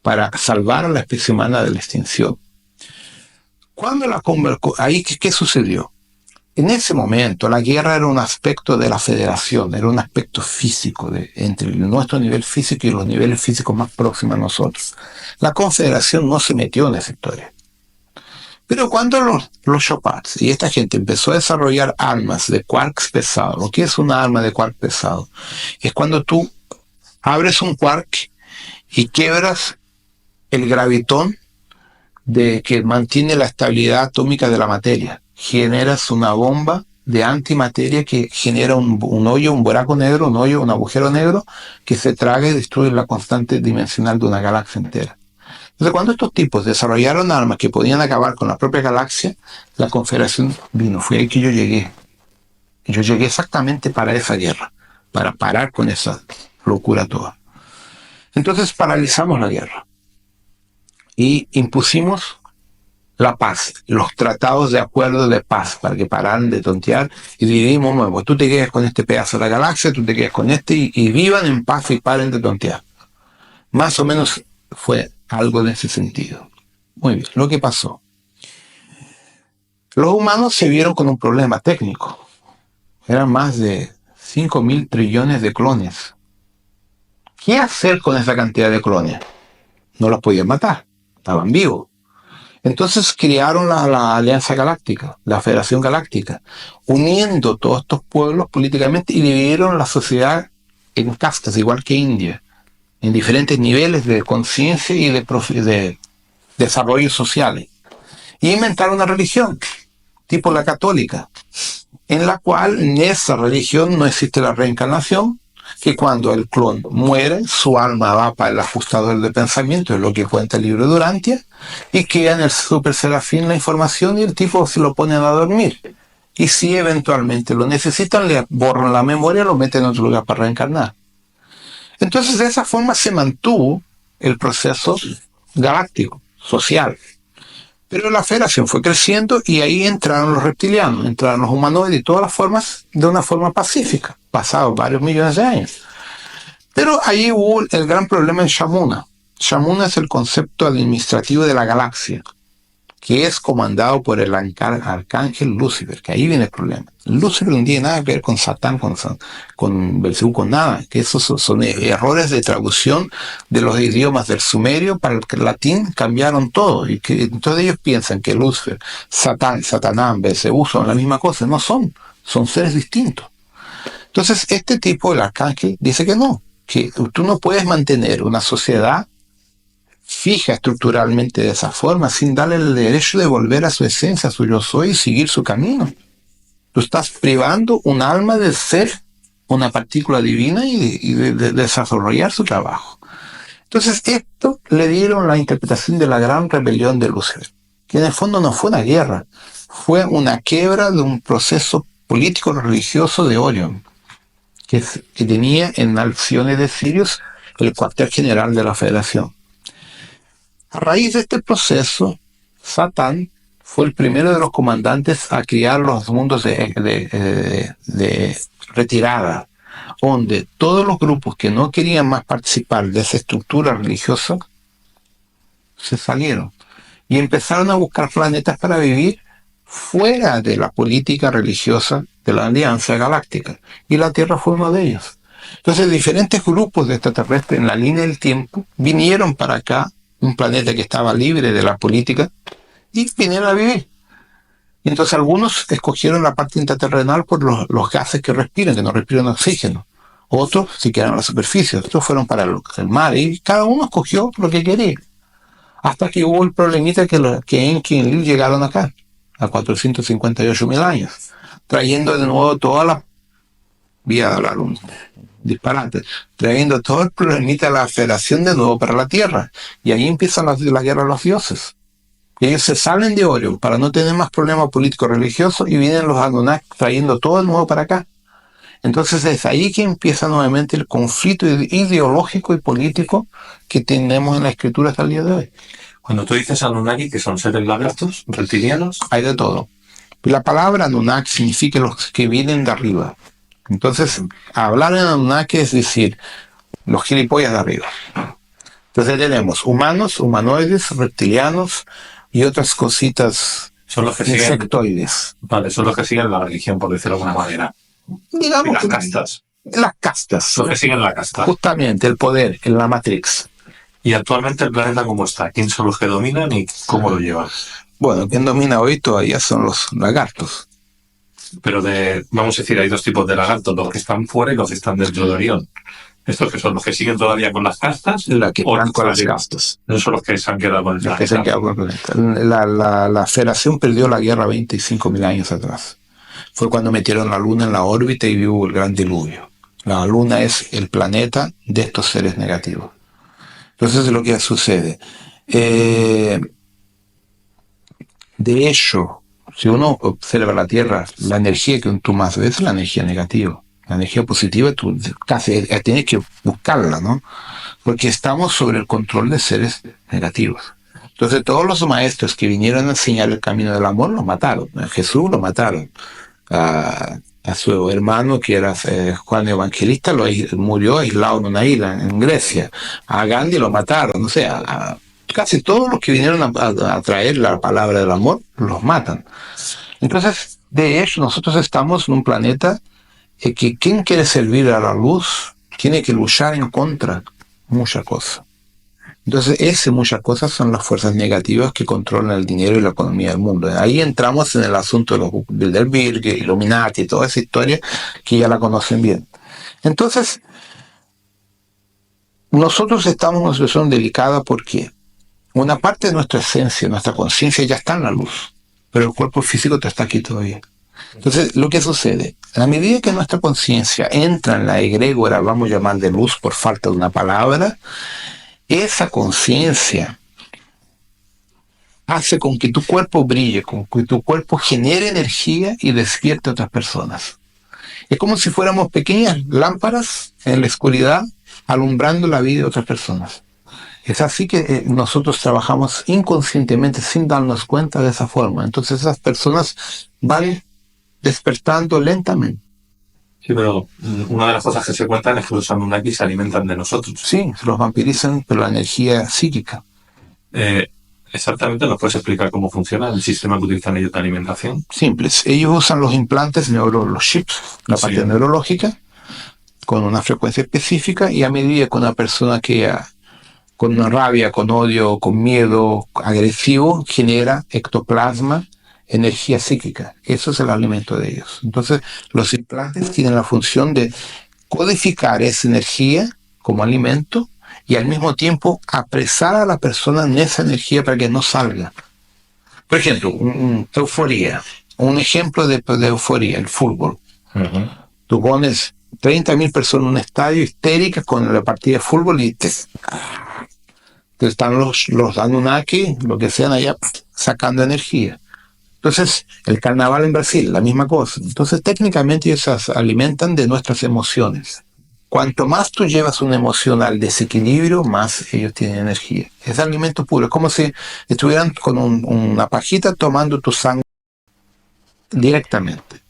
para salvar a la especie humana de la extinción. Ahí, ¿qué sucedió? En ese momento, la guerra era un aspecto de la federación, era un aspecto físico, entre nuestro nivel físico y los niveles físicos más próximos a nosotros. La confederación no se metió en esa historia. Pero cuando los Shopats y esta gente empezó a desarrollar armas de quarks pesados, lo que es una arma de quark pesado, es cuando tú abres un quark y quiebras el gravitón que mantiene la estabilidad atómica de la materia. Generas una bomba de antimateria que genera un hoyo, un buraco negro, un agujero negro que se traga y destruye la constante dimensional de una galaxia entera. Entonces, cuando estos tipos desarrollaron armas que podían acabar con la propia galaxia, la Confederación vino. Fue ahí que yo llegué. Yo llegué exactamente para esa guerra, para parar con esa locura toda. Entonces paralizamos la guerra y impusimos la paz, los tratados de acuerdo de paz, para que pararan de tontear y dividimos, bueno, pues tú te quedas con este pedazo de la galaxia, tú te quedas con este y vivan en paz y paren de tontear. Más o menos fue algo de ese sentido. Muy bien, lo que pasó. Los humanos se vieron con un problema técnico. Eran más de 5.000 trillones de clones. ¿Qué hacer con esa cantidad de clones? No los podían matar, estaban vivos. Entonces crearon la Alianza Galáctica, la Federación Galáctica, uniendo todos estos pueblos políticamente y dividieron la sociedad en castas, igual que India, en diferentes niveles de conciencia y de desarrollo sociales. Y inventaron una religión, tipo la católica, en la cual en esa religión no existe la reencarnación, que cuando el clon muere, su alma va para el ajustador de pensamiento, es lo que cuenta el libro de Durantia, y queda en el super serafín la información y el tipo se lo ponen a dormir. Y si eventualmente lo necesitan, le borran la memoria y lo meten en otro lugar para reencarnar. Entonces, de esa forma se mantuvo el proceso galáctico, social. Pero la federación fue creciendo y ahí entraron los reptilianos, entraron los humanoides y todas las formas de una forma pacífica, pasados varios millones de años. Pero ahí hubo el gran problema en Shamuna. Shamuna es el concepto administrativo de la galaxia, que es comandado por el arcángel Lucifer, que ahí viene el problema. Lucifer no tiene nada que ver con Satán, con Belcebú, con nada, que esos son errores de traducción de los idiomas del sumerio para el latín, cambiaron todo, y que entonces ellos piensan que Lucifer, Satán, Satanás, Belcebú son la misma cosa. No son seres distintos. Entonces este tipo, el arcángel, dice que no, que tú no puedes mantener una sociedad fija estructuralmente de esa forma sin darle el derecho de volver a su esencia, a su yo soy y seguir su camino. Tú estás privando un alma de ser una partícula divina y de desarrollar su trabajo. Entonces esto le dieron la interpretación de la gran rebelión de Lucifer, que en el fondo no fue una guerra, fue una quiebra de un proceso político religioso de Orión, que tenía en Alcione de Sirius el cuartel general de la Federación. A raíz de este proceso, Satán fue el primero de los comandantes a crear los mundos de retirada, donde todos los grupos que no querían más participar de esa estructura religiosa se salieron y empezaron a buscar planetas para vivir fuera de la política religiosa de la Alianza Galáctica, y la Tierra fue uno de ellos. Entonces diferentes grupos de extraterrestres en la línea del tiempo vinieron para acá, un planeta que estaba libre de la política, y vinieron a vivir. Y entonces algunos escogieron la parte intraterrenal por los gases que respiran, que no respiran oxígeno. Otros se quedaron en la superficie, otros fueron para el mar, y cada uno escogió lo que quería. Hasta que hubo el problemita que Enki y Enlil llegaron acá, a 458.000 años, trayendo de nuevo toda la vía de hablar un disparate, trayendo todo el problemita de la federación de nuevo para la Tierra. Y ahí empieza la guerra de los dioses. Y ellos se salen de Orión para no tener más problemas políticos religiosos y vienen los Anunnaki trayendo todo de nuevo para acá. Entonces es ahí que empieza nuevamente el conflicto ideológico y político que tenemos en la escritura hasta el día de hoy. Cuando tú dices Anunnaki, que son seres lagartos, reptilianos, Hay de todo. La palabra Anunnaki significa los que vienen de arriba. Entonces, hablar en Anunnaki es decir, los gilipollas de arriba. Entonces tenemos humanos, humanoides, reptilianos y otras cositas son los que siguen, insectoides. vale, son los que siguen la religión, por decirlo de alguna manera. Y Digamos las que castas, las castas. los que siguen la casta. Justamente el poder en la Matrix. Y actualmente el planeta cómo está, quién son los que dominan y cómo lo llevan. Bueno, quien domina hoy todavía son los lagartos. Pero vamos a decir, hay dos tipos de lagartos, los que están fuera y los que están dentro de Orión. Estos que son los que siguen todavía con las castas, La que o están con las los castas. no son los que se han quedado con el Los que se han planeta. quedado con el planeta. La Federación perdió la guerra 25.000 años atrás. Fue cuando metieron la Luna en la órbita y hubo el gran diluvio. La Luna es el planeta de estos seres negativos. Entonces es lo que sucede. De hecho, si uno observa la Tierra, la energía que tú más ves es la energía negativa. La energía positiva tú casi tienes que buscarla, ¿no? Porque estamos sobre el control de seres negativos. Entonces todos los maestros que vinieron a enseñar el camino del amor los mataron. A Jesús lo mataron. A su hermano que era Juan Evangelista murió aislado en una isla en Grecia. A Gandhi lo mataron. O sea, casi todos los que vinieron a traer la palabra del amor los matan. Entonces, de hecho, nosotros estamos en un planeta que quien quiere servir a la luz tiene que luchar en contra de muchas cosas. Entonces, muchas cosas son las fuerzas negativas que controlan el dinero y la economía del mundo. Ahí entramos en el asunto de los Bilderberg, Illuminati y toda esa historia que ya la conocen bien. Entonces, nosotros estamos en una situación delicada porque una parte de nuestra esencia, nuestra conciencia ya está en la luz, pero el cuerpo físico está aquí todavía. Entonces, lo que sucede, a medida que nuestra conciencia entra en la egrégora, vamos a llamar de luz por falta de una palabra, esa conciencia hace con que tu cuerpo brille, con que tu cuerpo genere energía y despierte a otras personas. Es como si fuéramos pequeñas lámparas en la oscuridad alumbrando la vida de otras personas. Es así que nosotros trabajamos inconscientemente sin darnos cuenta de esa forma. Entonces esas personas van despertando lentamente. Sí, pero una de las cosas que se cuentan es que los Anunnaki se alimentan de nosotros. Sí, se los vampirizan, pero la energía psíquica. Exactamente, ¿nos puedes explicar cómo funciona el sistema que utilizan ellos de alimentación? Simples. Ellos usan los implantes, los chips, la parte neurológica, con una frecuencia específica, y a medida que una persona que con una rabia, con odio, con miedo, agresivo, genera ectoplasma, energía psíquica. Eso es el alimento de ellos. Entonces, los implantes tienen la función de codificar esa energía como alimento y al mismo tiempo apresar a la persona en esa energía para que no salga. Por ejemplo, euforia. Un ejemplo de euforia, el fútbol. Uh-huh. Tú pones 30.000 personas en un estadio histéricas con la partida de fútbol y te están los Anunnaki, lo que sean allá, sacando energía. Entonces, el carnaval en Brasil, la misma cosa. Entonces, técnicamente ellos se alimentan de nuestras emociones. Cuanto más tú llevas una emoción al desequilibrio, más ellos tienen energía. Es alimento puro. Es como si estuvieran con una pajita tomando tu sangre directamente.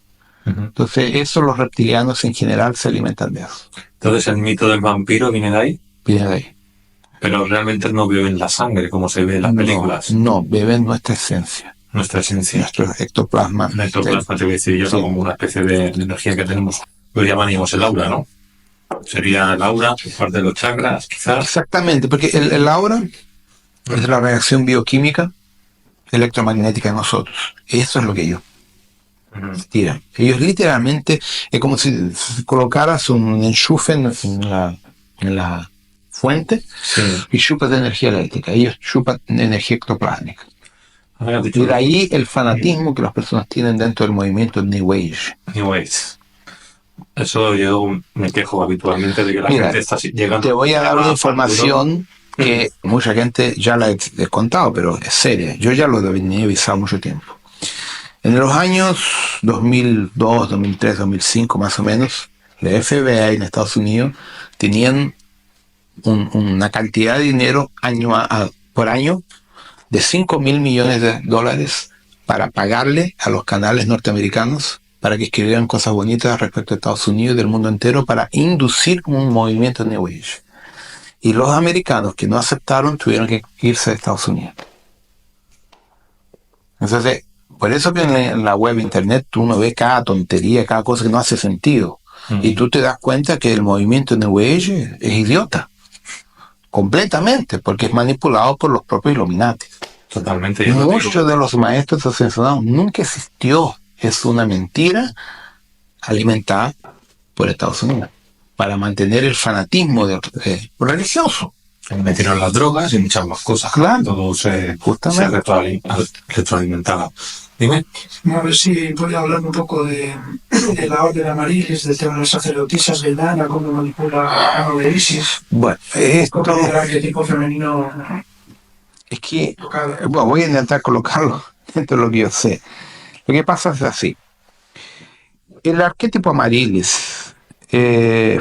Uh-huh. Entonces, eso los reptilianos en general se alimentan de eso. Entonces, el mito del vampiro viene de ahí. Viene de ahí. Pero realmente no beben la sangre, como se ve en las películas. No, beben nuestra esencia. Nuestra esencia. Nuestro ectoplasma. El ectoplasma, te voy a decir yo, Sí. como una especie de energía que tenemos. Lo llamaríamos el aura, ¿no? Sería el aura, parte de los chakras, quizás. Exactamente, porque el aura es la reacción bioquímica electromagnética de nosotros. Eso es lo que ellos tiran. Ellos literalmente, es como si colocaras un enchufe en la fuente Sí. y chupas de energía eléctrica. Ellos chupan de energía ectoplánica. Habías dicho Y de ahí el fanatismo que las personas tienen dentro del movimiento New Age. New Age. Eso yo me quejo habitualmente de que la Mira, gente está llegando. te voy a dar una a información que mucha gente ya la he contado, pero es seria. Yo ya lo he avisado mucho tiempo. En los años 2002, 2003, 2005 más o menos, la FBI en Estados Unidos tenían una cantidad de dinero por año de $5.000 millones para pagarle a los canales norteamericanos para que escribieran cosas bonitas respecto a Estados Unidos y del mundo entero para inducir un movimiento New Age. Y los americanos que no aceptaron tuvieron que irse de Estados Unidos. Entonces, por eso que en la web internet tú no ves cada tontería, cada cosa que no hace sentido. Y tú te das cuenta que el movimiento New Age es idiota. Completamente, porque es manipulado por los propios Illuminati. Totalmente. Muchos de los maestros ascensionados nunca existió. Es una mentira alimentada por Estados Unidos para mantener el fanatismo religioso. Metieron las drogas y muchas más cosas. Claro. Todo se Justamente. retroalimentaba. Dime. A ver si voy a hablar un poco de la orden Amarilis, del tema de las sacerdotisas de Nana, cómo manipula a de Isis, Bueno, cómo el arquetipo femenino es que tocado. bueno, voy a intentar colocarlo dentro de lo que yo sé. Lo que pasa es así. El arquetipo Amarilis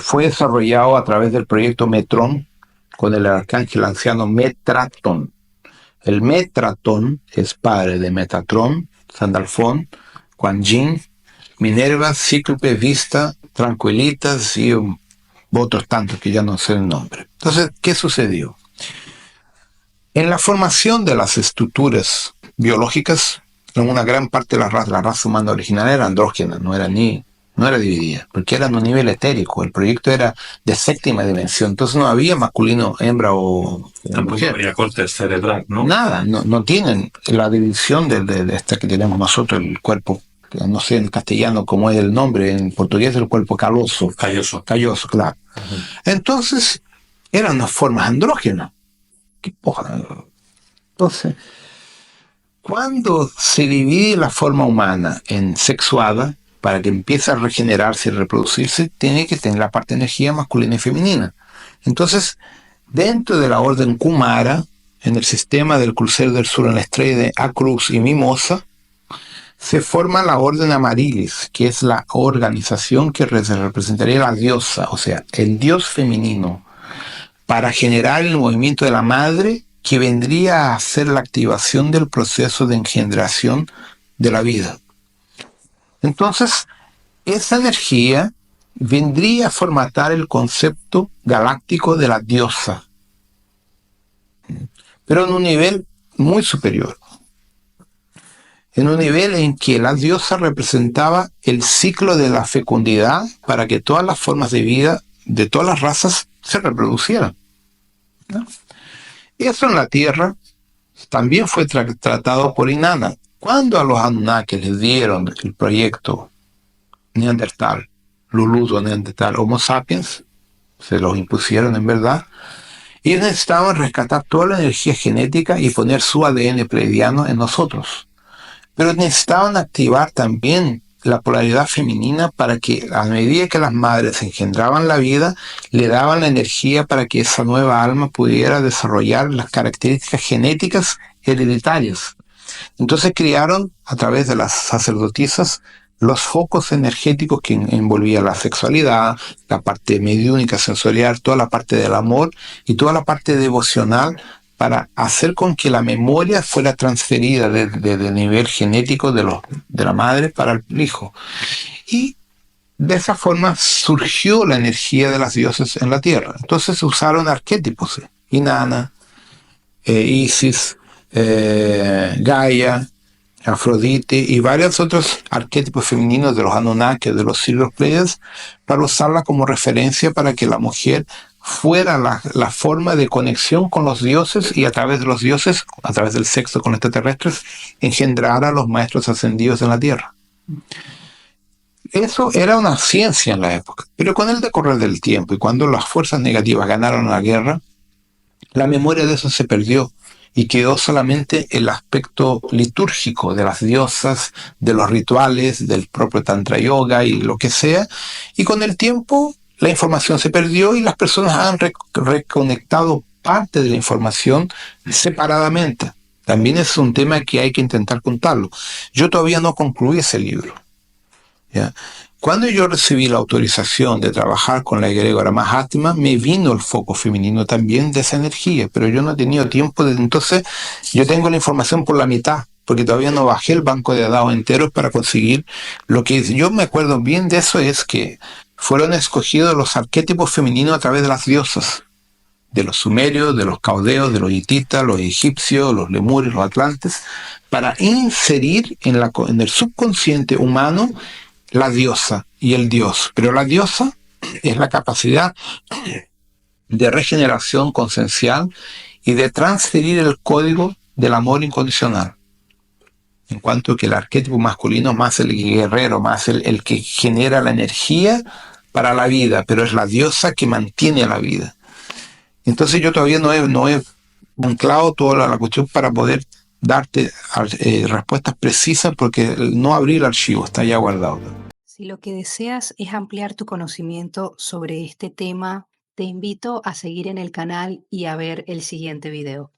fue desarrollado a través del proyecto Metrón con el arcángel anciano Metratón. El Metratón es padre de Metatrón, Sandalfón, Kuan Yin, Minerva, Cíclope, Vista, Tranquilitas y otros tantos que ya no sé el nombre. Entonces, ¿qué sucedió? En la formación de las estructuras biológicas, en una gran parte de la raza humana original era andrógena, no era dividida, porque era en un nivel etérico. El proyecto era de séptima dimensión, entonces no había masculino, hembra o Tampoco mujer. había corte cerebral, ¿no? Nada, no tienen la división de esta que tenemos nosotros, el cuerpo, no sé en castellano cómo es el nombre, en portugués el cuerpo calloso, claro. Entonces, eran unas formas andrógenas. Entonces, cuando se divide la forma humana en sexuada, para que empiece a regenerarse y reproducirse, tiene que tener la parte de energía masculina y femenina. Entonces, dentro de la orden Kumara, en el sistema del crucero del sur, en la estrella de Acrux y Mimosa, se forma la orden Amarilis, que es la organización que representaría la diosa, o sea, el dios femenino, para generar el movimiento de la madre que vendría a hacer la activación del proceso de engendración de la vida. Entonces, esa energía vendría a formatar el concepto galáctico de la diosa, pero en un nivel muy superior. En un nivel en que la diosa representaba el ciclo de la fecundidad para que todas las formas de vida de todas las razas se reproducieran, ¿no? Eso en la Tierra también fue tratado por Inanna. Cuando a los Anunnaki les dieron el proyecto Neandertal, Luluto Neandertal, Homo sapiens, se los impusieron en verdad, y necesitaban rescatar toda la energía genética y poner su ADN pleiadiano en nosotros. Pero necesitaban activar también la polaridad femenina para que a medida que las madres engendraban la vida, le daban la energía para que esa nueva alma pudiera desarrollar las características genéticas hereditarias. Entonces crearon, a través de las sacerdotisas, los focos energéticos que envolvían la sexualidad, la parte mediúnica, sensorial, toda la parte del amor y toda la parte devocional, para hacer con que la memoria fuera transferida desde el nivel genético de la madre para el hijo. Y de esa forma surgió la energía de las dioses en la tierra. Entonces se usaron arquetipos, Inanna, Isis, Gaia, Afrodite y varios otros arquetipos femeninos de los Anunnaki, de los Sirius Pleiades, para usarla como referencia para que la mujer fuera la forma de conexión con los dioses y a través de los dioses, a través del sexo con extraterrestres, engendrar a los maestros ascendidos en la Tierra. Eso era una ciencia en la época, pero con el decorrer del tiempo y cuando las fuerzas negativas ganaron la guerra, La memoria de eso se perdió y quedó solamente el aspecto litúrgico de las diosas, de los rituales, del propio Tantra Yoga y lo que sea. Y con el tiempo la información se perdió y las personas han reconectado parte de la información separadamente. También es un tema que hay que intentar contarlo. Yo todavía no concluí ese libro, ¿ya? Cuando yo recibí la autorización de trabajar con la egregora Mahatma, me vino el foco femenino también de esa energía, pero yo no he tenido tiempo de... Entonces, yo tengo la información por la mitad, porque todavía no bajé el banco de dados enteros para conseguir lo que yo me acuerdo bien de eso, es que fueron escogidos los arquetipos femeninos a través de las diosas, de los sumerios, de los caudeos, de los hititas, los egipcios, los lemures, los atlantes, para inserir en el subconsciente humano la diosa y el dios. Pero la diosa es la capacidad de regeneración consciencial y de transferir el código del amor incondicional. En cuanto que el arquetipo masculino más el guerrero, más el que genera la energía para la vida, pero es la diosa que mantiene la vida. Entonces yo todavía no he anclado toda la cuestión para poder darte respuestas precisas, porque no abrí el archivo, está ya guardado. Si lo que deseas es ampliar tu conocimiento sobre este tema, te invito a seguir en el canal y a ver el siguiente video.